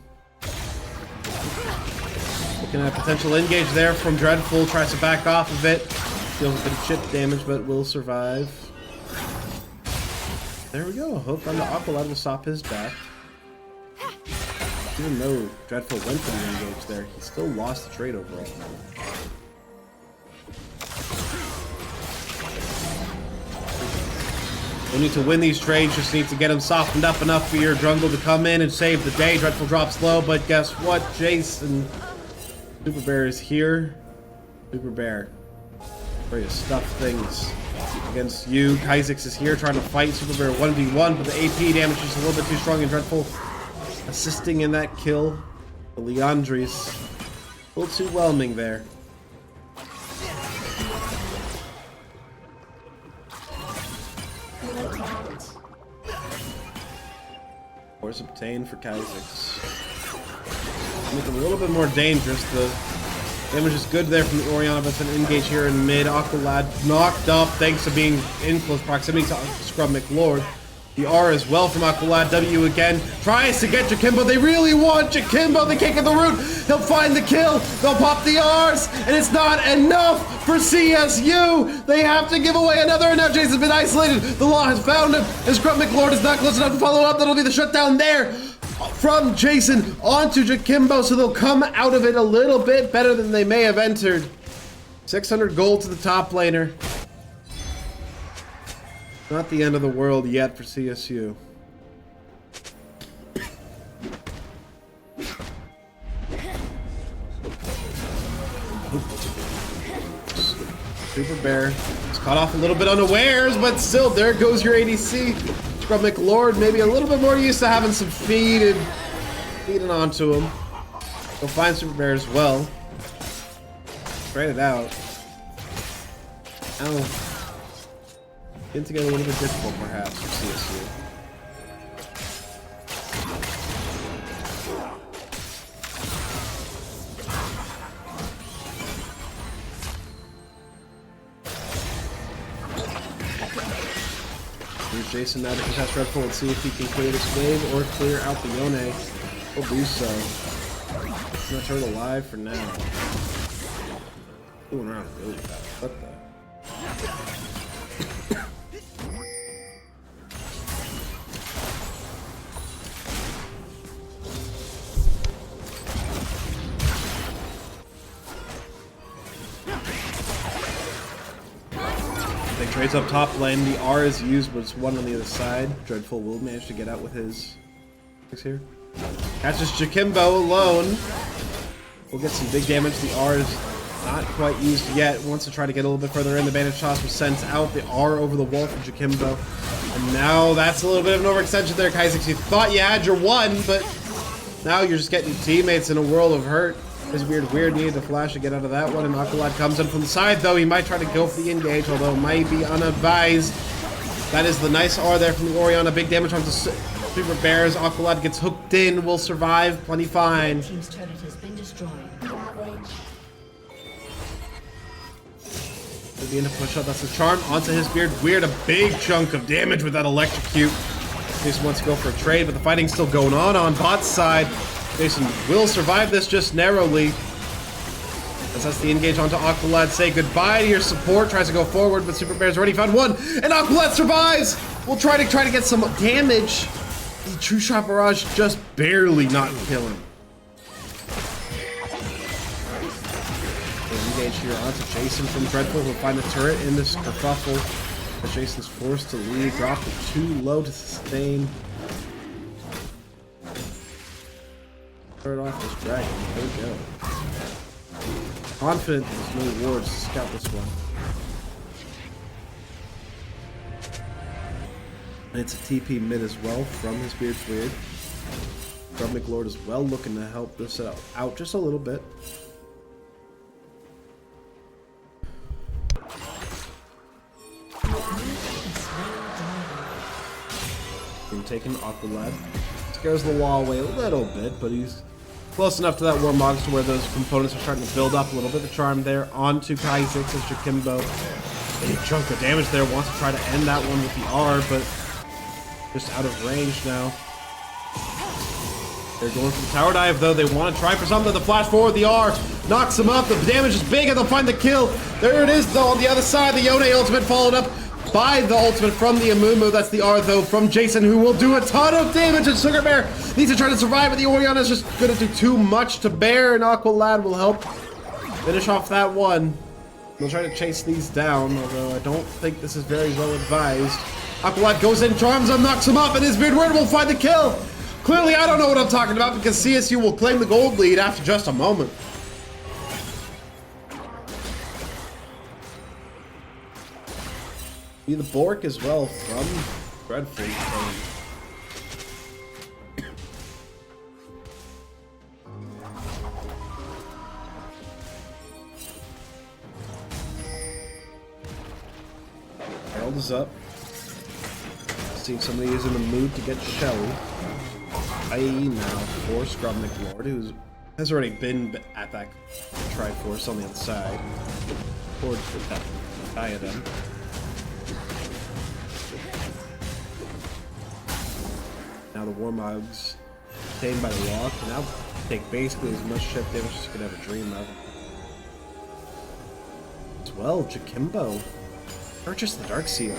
Looking at a potential engage there from Dreadful. Tries to back off of it. Deals a bit of chip damage, but will survive. There we go. Hope on the Aqualad will stop his back. Even though Dreadful went for the engage there, he still lost the trade overall. We need to win these trades, just need to get him softened up enough for your jungle to come in and save the day. Dreadful drops low, but guess what? Jason, Super Bear is here. Super Bear, ready to stuff things against you. Kha'Zix is here trying to fight Super Bear 1v1, but the AP damage is a little bit too strong, and Dreadful assisting in that kill. The Leandri's a little too whelming there. Force obtained for Kha'Zix. Make it a little bit more dangerous. The damage is good there from the Orianna, but it's an engage here in mid. Aqualad knocked up thanks to being in close proximity to Scrub McLord. The R as well from Aqualad. W again tries to get Jakimbo. They really want Jakimbo. They can't get the root. He'll find the kill. They'll pop the R's, and it's not enough for CSU. They have to give away another, and now Jason's been isolated. The law has found him, and Scrub McLord is not close enough to follow up. That'll be the shutdown there from Jason onto Jakimbo, so they'll come out of it a little bit better than they may have entered. 600 gold to the top laner. Not the end of the world yet for CSU. Super Bear is caught off a little bit unawares, but still, there goes your ADC. Scrub McLord, maybe a little bit more used to having some feeding onto him. Go find Super Bear as well. Spread it out. Ow. Getting together a little bit difficult, perhaps, for CSU. Here's Jason now to contest Dreadful and see if he can clear this wave or clear out the Yone. He'll do so. I'm gonna turn it alive for now. Moving around really fast. What the? Trades up top lane. The R is used, but it's one on the other side. Dreadful will manage to get out with his here. Catches Jakimbo alone. We'll get some big damage. The R is not quite used yet. Wants to try to get a little bit further in. The bandage toss was sent out. The R over the wall for Jakimbo. And now that's a little bit of an overextension there, Kaizix. You thought you had your one, but now you're just getting teammates in a world of hurt. This weird needed to flash to get out of that one. And Aqualad comes in from the side, though. He might try to go for the engage, although it might be unadvised. That is the nice R there from the Orianna. Big damage onto Super Bears. Aqualad gets hooked in. Will survive. Plenty fine. Team's turret has been destroyed. Begin to push up. That's a charm onto his beard. Weird, a big chunk of damage with that electrocute. Jason wants to go for a trade, but the fighting's still going on bot's side. Jason will survive this just narrowly. As that's the engage onto Aqualad. Say goodbye to your support. Tries to go forward, but Super Bear's already found one, and Aqualad survives. We'll try to get some damage. The True Shot Barrage just barely not kill him. Engage here onto Jason from Dreadful. He'll find the turret in this kerfuffle. But Jason's forced to leave. Dropped it too low to sustain. Turret off this dragon. There we go. Confident there's no wards to scout this one. And it's a TP mid as well from his Beard's Weird. Grubnik Lord as well looking to help this out just a little bit. Taking Aqualad. Scares the wall away a little bit, but he's close enough to that Warmogs to where those components are starting to build up a little bit. The charm there onto Kaizix as Jakimbo. Big chunk of damage there. Wants to try to end that one with the R, but just out of range now. They're going for the tower dive, though. They want to try for something. The flash forward, the R knocks him up. The damage is big, and they'll find the kill. There it is, though, on the other side. The Yone ultimate followed up by the ultimate from the Amumu. That's the R, though, from Jason, who will do a ton of damage. And Sugar Bear needs to try to survive, but the Orianna is just going to do too much to bear, and Aqualad will help finish off that one. We'll try to chase these down, although I don't think this is very well advised. Aqualad goes in, charms him, knocks him up, and his Beard Word will find the kill. Clearly, I don't know what I'm talking about, because CSU will claim the gold lead after just a moment. Be the Bork as well from Dreadful. Herald is up. Seeing somebody is in the mood to get Shelly. I.e. now for Scrubnik Lord, who has already been at that Triforce on the other side. Towards the diadem. Now the Warmogs tamed by the walk, and now take basically as much chip damage as you could ever dream of. As well, Jakimbo purchased the Dark Seal.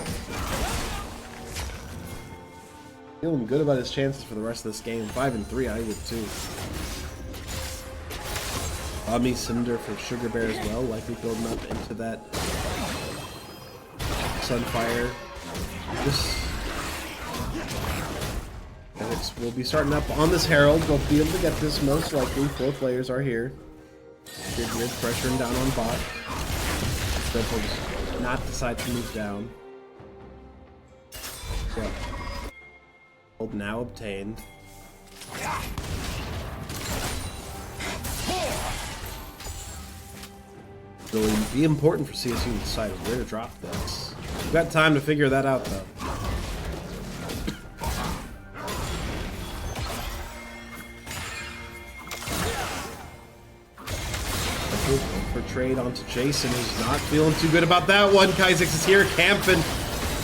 Feeling good about his chances for the rest of this game. 5-3, I would too. Omni Cinder for Sugar Bear as well, likely building up into that Sunfire. We'll be starting up on this Herald. We'll be able to get this most likely. 4 players are here. Good pressuring down on bot. Dreadful does not decide to move down. So, hold now obtained. It'll be important for CSU to decide where to drop this. We've got time to figure that out, though. For trade onto Jason, who's not feeling too good about that one. Kaizix is here, camping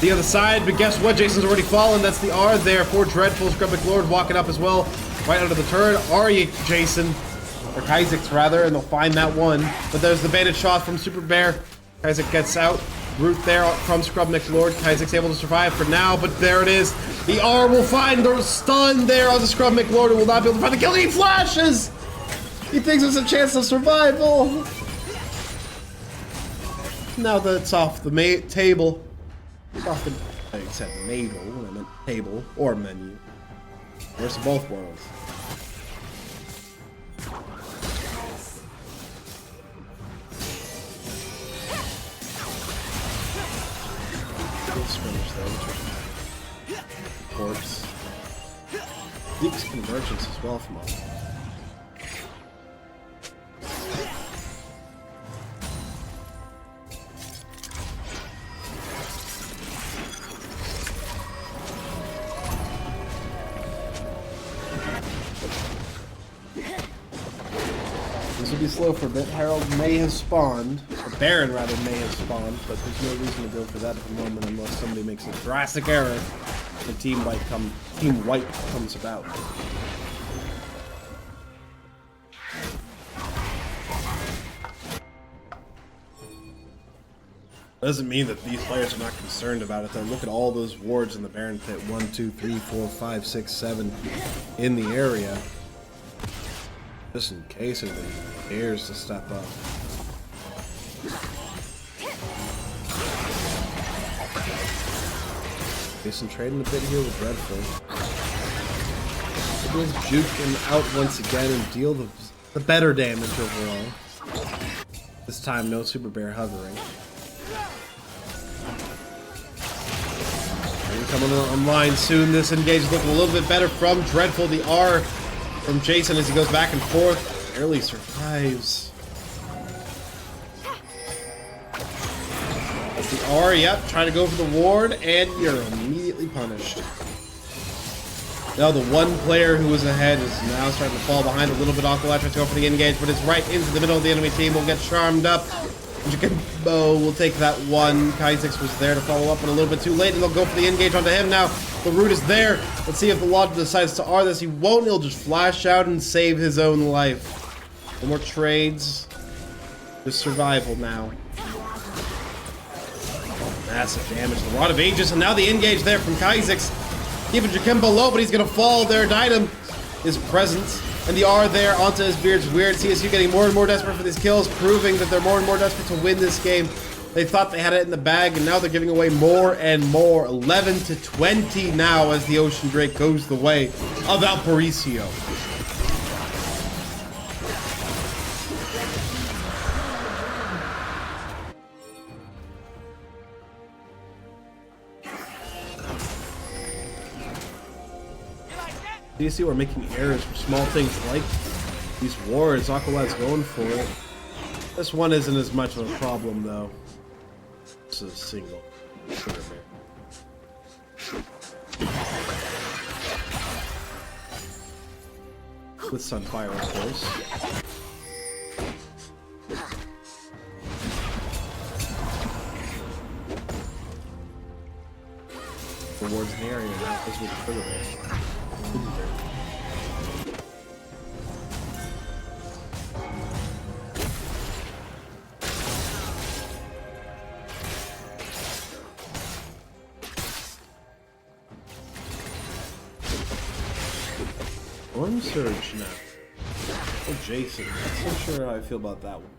the other side, but guess what? Jason's already fallen. That's the R there for Dreadful. Scrubnik Lord walking up as well, right under the turret. Are you, Jason? Or Kaizix, rather, and they'll find that one. But there's the baited shot from Super Bear. Kaizix gets out. Root there from Scrubnik Lord. Kaizix able to survive for now, but there it is. The R will find the stun there on the Scrubnik Lord, who will not be able to find the kill. He flashes! He thinks there's a chance of survival. Now that it's off the table, Often I said madel when I meant table or menu. Worst of both worlds. Good scrimmage though. Corpse. Deep's convergence as well from all. This will be slow for a bit. Harold may have spawned, or Baron rather may have spawned, but there's no reason to go for that at the moment unless somebody makes a drastic error. The team wipe comes about. Doesn't mean that these players are not concerned about it though. Look at all those wards in the Baron pit. 1, 2, 3, 4, 5, 6, 7 in the area. Just in case anybody cares to step up. Jason trading a bit here with Dreadful. We'll juke him out once again and deal the better damage overall. This time no Super Bear hovering. Coming online soon. This engage looking a little bit better from Dreadful. The R from Jason as he goes back and forth. Barely survives. That's the R, yep, trying to go for the ward, and you're immediately punished. Now the one player who was ahead is now starting to fall behind a little bit. Aqualad tries to go for the engage, but it's right into the middle of the enemy team. Will get charmed up. Jacombo will take that one. Kaizix was there to follow up, but a little bit too late, and they'll go for the engage onto him now. The root is there. Let's see if the Lord decides to R this. He won't. He'll just flash out and save his own life. No more trades. Just survival now. Massive damage. A lot of Aegis, and now the engage there from Kaizix. Keeping Jacombo low, but he's going to fall there. Dynam is present. And the R there onto his beard's weird. CSU getting more and more desperate for these kills, proving that they're more and more desperate to win this game. They thought they had it in the bag, and now they're giving away more and more. 11 to 20 now as the Ocean Drake goes the way of Valparisio. CSU are making errors for small things like these wards. Aqualad's going for it. This one isn't as much of a problem though. This is a single. With Sunfire, of course. The wards in the area now is with the Trigger Bear. Storm Surge now. Oh, Jason. I'm not so sure how I feel about that one.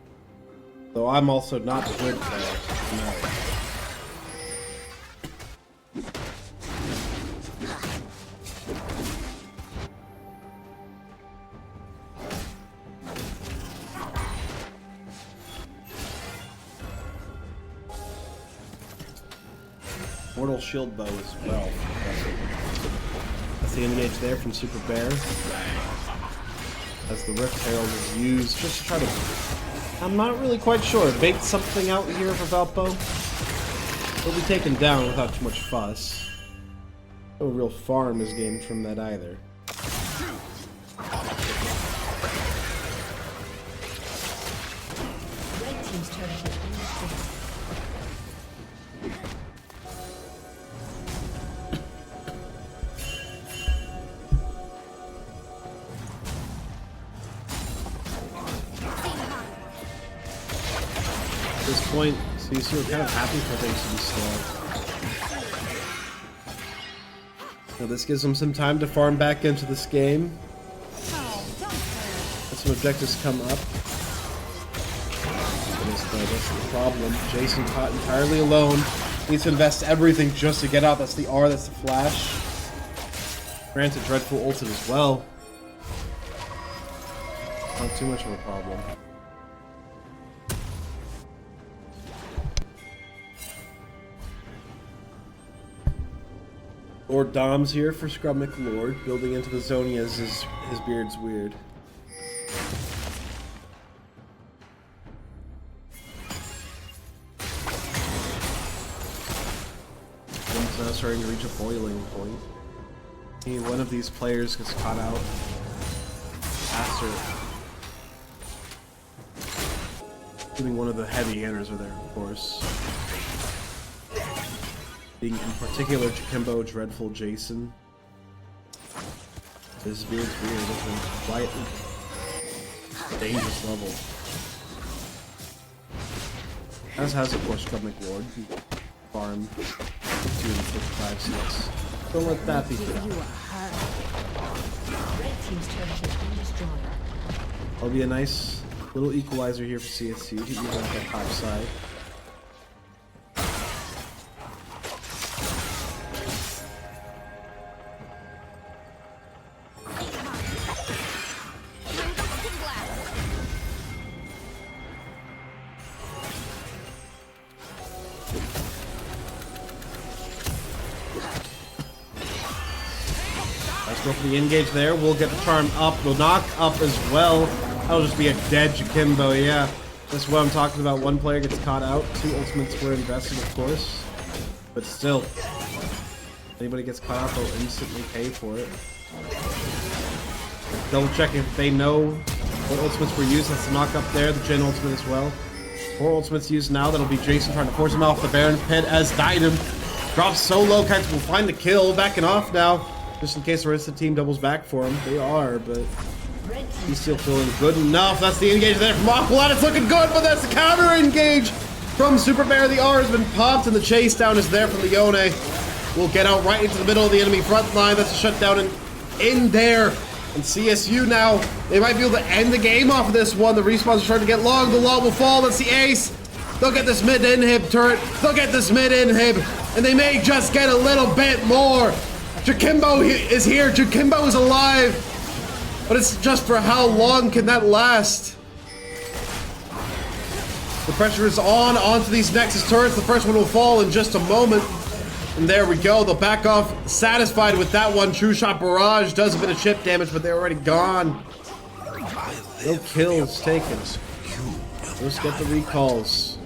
Though I'm also not good for no. Mortal Shield Bow as well. That's the engage there from Super Bear. As the Rift Herald is used just to try to... I'm not really quite sure. Bait something out here for Valpo. He'll be taken down without too much fuss. No real farm is gained from that either. Red team's turret has been destroyed. At this point, CSU are kind of happy for things to be slow. Now this gives them some time to farm back into this game. Let some objectives come up. That's the problem. Jason caught entirely alone. Needs to invest everything just to get out. That's the R, that's the flash. Granted, Dreadful ulted as well. Not too much of a problem. Lord Dom's here for Scrub McLord, building into the Zonias. His beard's weird. Game's now starting to reach a boiling point. One of these players gets caught out faster. Including one of the heavy hitters are there, of course. Being in particular Jakimbo, Dreadful, Jason. This beard's weird, it's been quietly dangerous level. As has of course Scrub McLord, farm 255 6. Don't let that be forgotten. Red team's turret has been destroyed. That'll be a nice little equalizer here for CSU to even out that top side. Let's go for the engage there. We'll get the charm up. We'll knock up as well. That'll just be a dead Jakimbo, yeah. That's what I'm talking about. One player gets caught out. 2 ultimates were invested, of course. But still, if anybody gets caught out, they'll instantly pay for it. Double check if they know what ultimates were used. That's the knock up there. The Jhin ultimate as well. 4 ultimates used now. That'll be Jason trying to force him off the Baron pit as Dynam drops so low. Kites will find the kill. Backing off now. Just in case the rest of the team doubles back for him. They are, but he's still feeling good enough. That's the engage there from Aqualad. It's looking good, but that's the counter engage from Super Bear. The R has been popped, and the chase down is there from the Yone. Will get out right into the middle of the enemy front line. That's a shutdown in there. And CSU now, they might be able to end the game off of this one. The respawns are starting to get long. The law will fall. That's the ace. They'll get this mid inhib turret. They'll get this mid inhib, and they may just get a little bit more. Jakimbo is here. Jakimbo is alive. But it's just for how long can that last? The pressure is onto these Nexus turrets. The first one will fall in just a moment. And there we go. They'll back off satisfied with that one. True Shot Barrage does a bit of chip damage, but they're already gone. No kills taken. Let's get the recalls.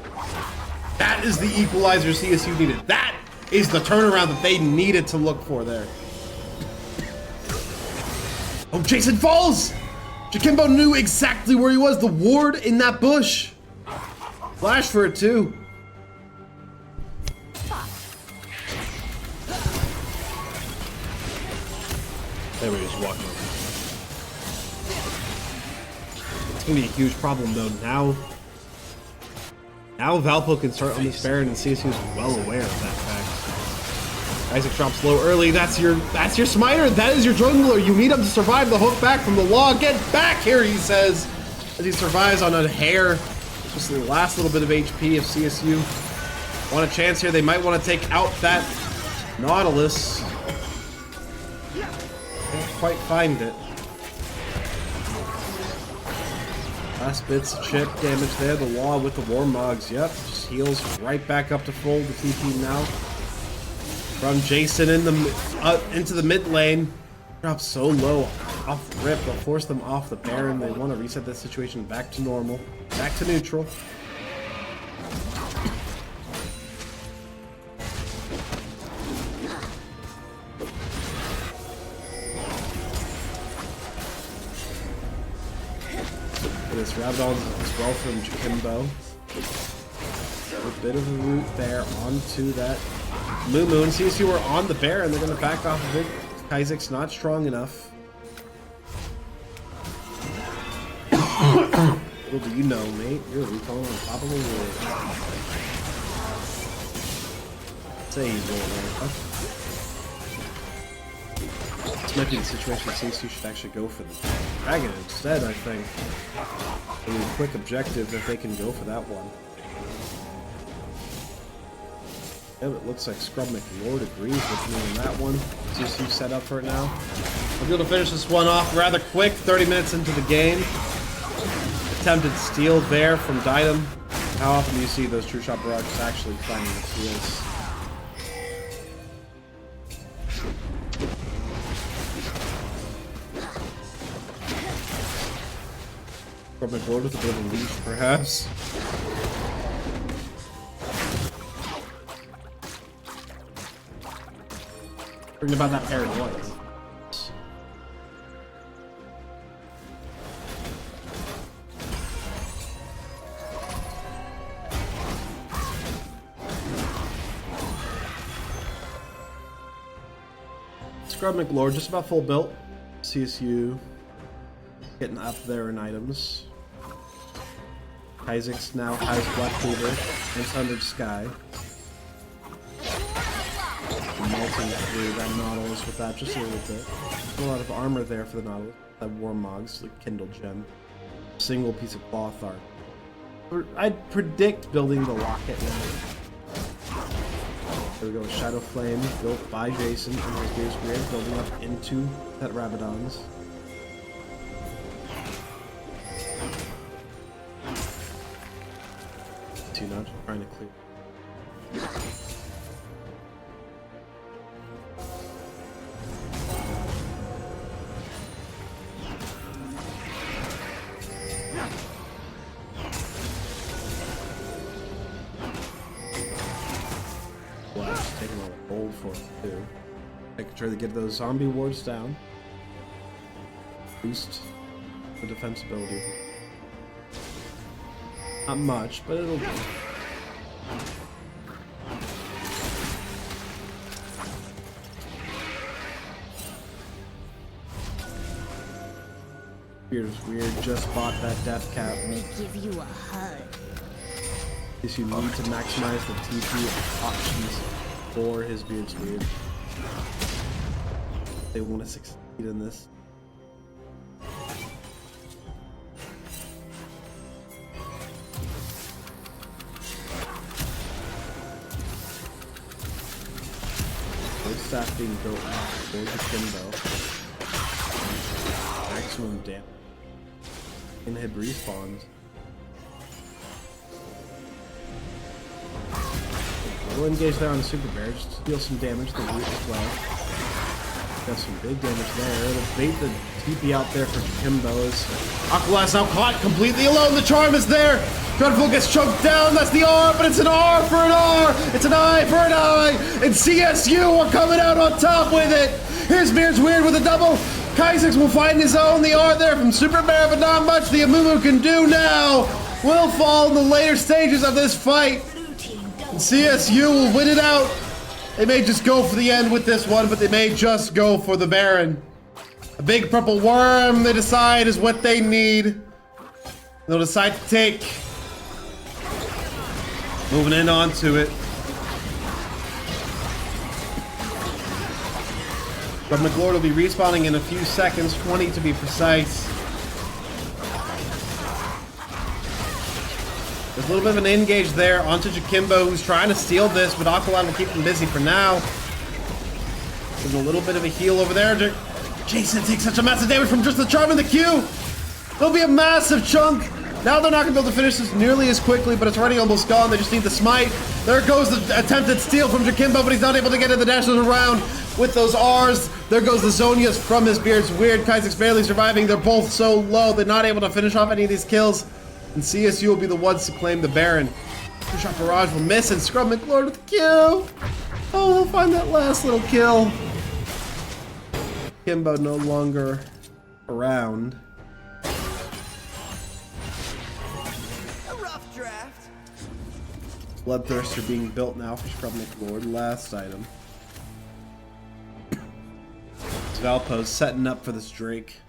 That is the equalizer CSU needed. That is the turnaround that they needed to look for there. Oh, Jason falls! Jakimbo knew exactly where he was. The ward in that bush. Flash for it too. There we just walk over. It's gonna be a huge problem though. Now Valpo can start on this Baron, and CSU is well aware of that fact. Isaac drops low early. That's your smiter. That is your jungler. You need him to survive the hook back from the law. Get back here, he says, as he survives on a hair. Just the last little bit of HP. If CSU want a chance here, they might want to take out that Nautilus. Can't quite find it. Last bits of chip damage there. The law with the Warmogs. Yep, just heals right back up to full. The TP now from Jason in the into the mid lane. Drops so low off rip. They'll force them off the Baron. They want to reset this situation back to normal, back to neutral. This Rabadon as well from Jakimbo. A bit of a route there onto that Moo Moo. And CSU are on the bear and they're going to back off of it. Isaac's not strong enough. Little do you know, mate. You're recalling on top of the wall. Say he's rolling. This might be the situation where CSU should actually go for the dragon instead, I think. I mean, quick objective if they can go for that one. Yeah, it looks like Scrub McLord agrees with me on that one. CSU set up for it now. We'll be able to finish this one off rather quick, 30 minutes into the game. Attempted steal there from Dynam. How often do you see those true shot barrages actually finding the steals? Scrub McLord with a bit of a leash, perhaps. Bring about that paranoia. Scrub McLord just about full built. CSU getting up there in items. Isaac's now has Black Cleaver and Thundered Sky. Melting through that Nautilus with that just a little bit. A lot of armor there for the Nautilus. That Warmogs, the Kindle Gem. Single piece of cloth art. I'd predict building the Locket now. There we go, Shadow Flame, built by Jason and his Gears Weird, building up into that Rabadon's. Two now, just trying to clear. Taking all the gold for it too. Making sure to get those zombie wards down. Boost the defensibility. Not much, but it'll do. Here's weird, just bought that death cap. Let me give you a hug. Guess you need to maximize the TP options for his Beard's Weird. They want to succeed in this. Both staff being built out for the Kimbo. Maximum damage. Inhib respawns. We'll engage there on the Super Bear, just to deal some damage to the root as well. Got some big damage there. It'll bait the TP out there for Kimbos. Aqualast now caught completely alone. The charm is there. Dreadful gets choked down. That's the R, but it's an R for an R. It's an I for an I. And CSU are coming out on top with it. Here's Beard's Weird with a double. Kaisix will find his own. The R there from Super Bear, but not much the Amumu can do now. Will fall in the later stages of this fight. And CSU will win it out. They may just go for the end with this one, but they may just go for the Baron. A big purple worm, they decide, is what they need. They'll decide to take. Moving in onto it. But McLord will be respawning in a few seconds, 20 to be precise. There's a little bit of an engage there onto Jakimbo, who's trying to steal this, but Aqualad will keep him busy for now. There's a little bit of a heal over there. Jason takes such a massive damage from just the charm in the Q. There'll be a massive chunk. Now they're not going to be able to finish this nearly as quickly, but it's already almost gone. They just need the smite. There goes the attempted steal from Jakimbo, but he's not able to get in the dashes around with those R's. There goes the Zonias from his Beard's Weird. Kaisak's barely surviving. They're both so low. They're not able to finish off any of these kills. And CSU will be the ones to claim the Baron. Two-shot barrage will miss, and Scrub McLord with the kill. Oh, he'll find that last little kill. Kimbo no longer around. A rough draft. Bloodthirster being built now for Scrub McLord. Last item. It's Valpo setting up for this Drake.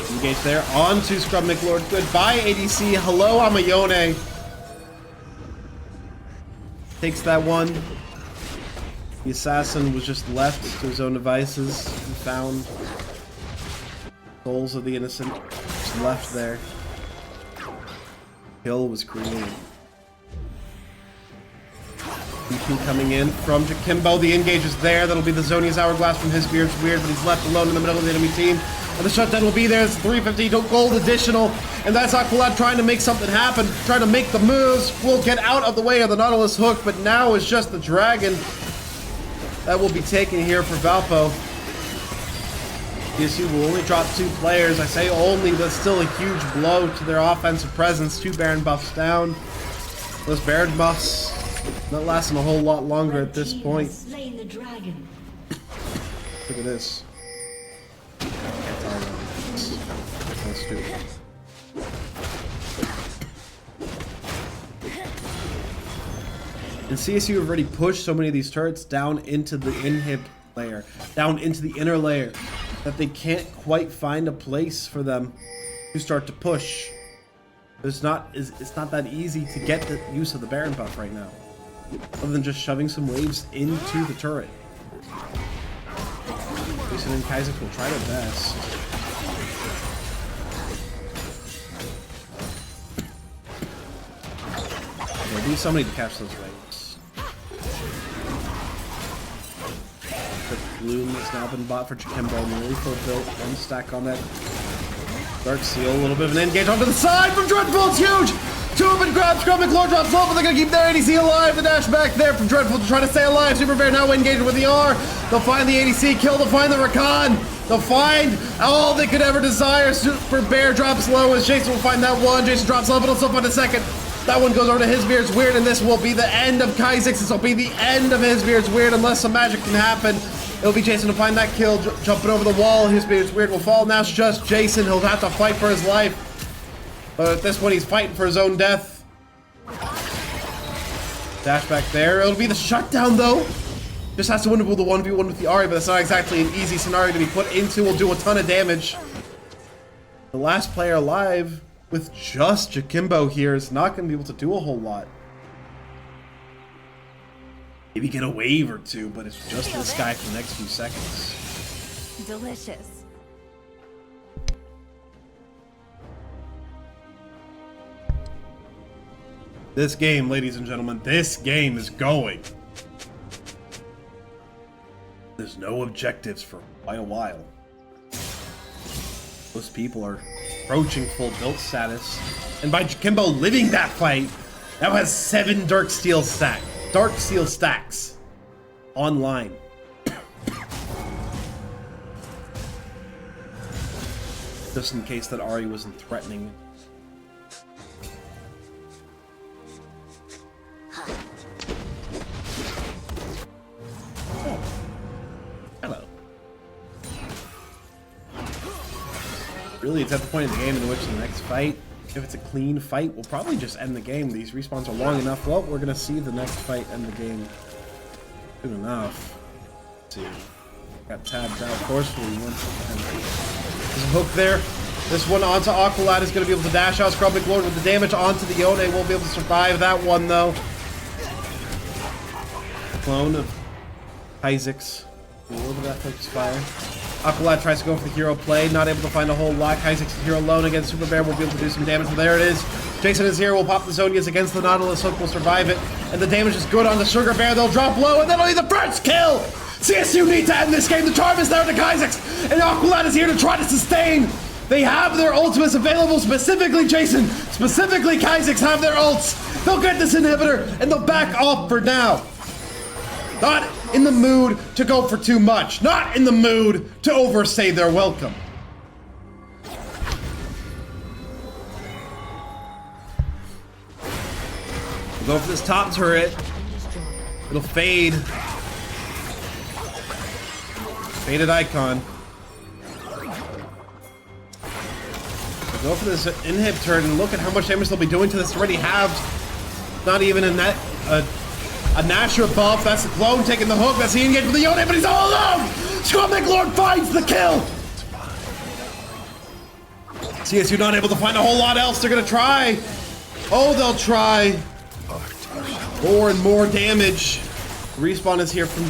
Engage there onto Scrub McLord. Goodbye, ADC. Hello, Amayone. takes that one. The assassin was just left to his own devices and found souls of the innocent just left there. Kill was created. BP coming in from Jakimbo. The engage is there. That'll be the Zonia's Hourglass from his beard's weird, but he's left alone in the middle of the enemy team. And the shutdown will be there. It's 350 gold additional. And that's Aqualad trying to make something happen, trying to make the moves. Will get out of the way of the Nautilus hook, but now it's just the dragon that will be taken here for Valpo. CSU will only drop 2 players. I say only, but still a huge blow to their offensive presence. 2 Baron buffs down. Those Baron buffs not lasting a whole lot longer at this point. Slain the dragon. Look at this. Let's do it. And CSU have already pushed so many of these turrets down into the inhib layer, down into the inner layer, that they can't quite find a place for them to start to push. It's not that easy to get the use of the Baron buff right now, other than just shoving some waves into the turret. Jason and Kaizek will try their best. There'll be somebody to catch those waves. The Bloom has now been bought for Jakimbo. Nearly fulfilled. 1 stack on that Dark Seal. A little bit of an engage onto the side from Dreadful. It's huge! 2 have been grabbed. Scrum and Claw drops low, but they're going to keep their ADC alive. The dash back there from Dreadful to try to stay alive. Super Bear now engaged with the R. They'll find the ADC kill. They'll find the Rakan. They'll find all they could ever desire. Super Bear drops low as Jason will find that one. Jason drops low, but he'll still find a second. That one goes over to his beard's weird, and this will be the end of Kaizek's. This will be the end of his beard's weird unless some magic can happen. It'll be Jason to find that kill, jumping over the wall. His beard's weird will fall. Now it's just Jason. He'll have to fight for his life. But at this point, he's fighting for his own death. Dash back there. It'll be the shutdown, though. Just has to win with the 1v1 with the Ahri, but that's not exactly an easy scenario to be put into. Will do a ton of damage. The last player alive with just Jakimbo here is not going to be able to do a whole lot. Maybe get a wave or 2, but it's just this guy for the next few seconds. Delicious. This game, ladies and gentlemen, this game is going. There's no objectives for quite a while. Most people are approaching full build status. And by Jakimbo living that fight, now has 7 Dark Steel stacks online. Just in case that Ahri wasn't threatening. Oh. Hello. Really, it's at the point of the game in which the next fight, if it's a clean fight, we'll probably just end the game. These respawns are long enough. Well, we're going to see the next fight end the game soon enough. Let's see. Got tabbed out forcefully once again. There's a hook there. This one onto Aqualad is going to be able to dash out. Scrub McLord with the damage onto the Yone. Won't be able to survive that one, though. Clone of Isaac's. A little bit of that focus fire. Aqualad tries to go for the hero play, not able to find a whole lot. Isaac's hero alone against Super Bear will be able to do some damage, but there it is. Jason is here, will pop the Zonias against the Nautilus hook, will survive it, and the damage is good on the Sugar Bear. They'll drop low, and that'll be the first kill! CSU need to end this game. The charm is there to Isaac's, and Aqualad is here to try to sustain. They have their ultimates available, specifically Jason, specifically Kaizek's have their ults. They'll get this inhibitor, and they'll back off for now. Not in the mood to go for too much. Not in the mood to overstay their welcome. We'll go for this top turret. It'll fade. Faded icon. We'll go for this inhib turret and look at how much damage they'll be doing to this already halved. Not even a Nashor buff. That's the clone taking the hook. That's the engage with the Yone, but he's all alone! Scrum McLord finds the kill! CSU not able to find a whole lot else. They're gonna try. Oh, they'll try. More and more damage. Respawn is here from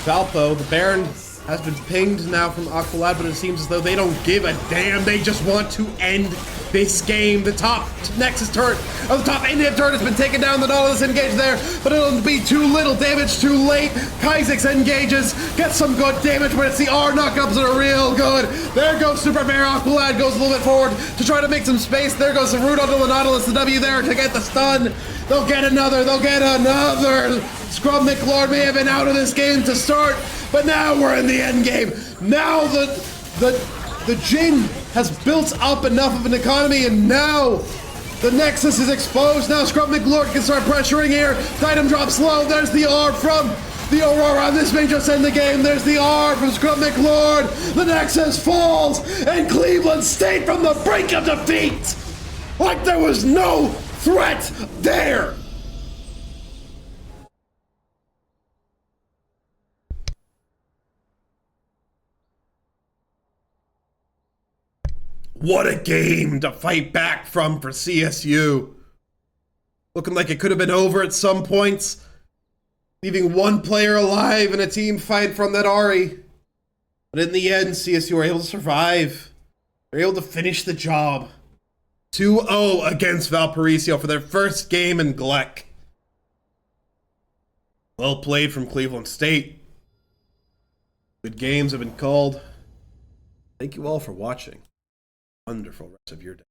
Valpo. The Baron has been pinged now from Aqualad, but it seems as though they don't give a damn. They just want to end this game. The top Nexus turret, or the top Indian turret has been taken down. The Nautilus engaged there, but it'll be too little damage too late. Kaizix engages, gets some good damage, but it's the R knockups that are real good. There goes Super Bear. Aqualad goes a little bit forward to try to make some space. There goes the root onto the Nautilus. The W there to get the stun. They'll get another. They'll get another. Scrum McLord may have been out of this game to start, but now we're in the end game. Now the Jin has built up enough of an economy, and now the Nexus is exposed. Now Scrum McLord can start pressuring here. Item drops low. There's the R from the Aurora. This may just end the game. There's the R from Scrum McLord. The Nexus falls, and Cleveland State from the brink of defeat. Like there was no threat there. What a game to fight back from for CSU. Looking like it could have been over at some points. Leaving one player alive in a team fight from that Ari. But in the end, CSU were able to survive. They're able to finish the job. 2-0 against Valparisio for their first game in GLEC. Well played from Cleveland State. Good games have been called. Thank you all for watching. Wonderful rest of your day.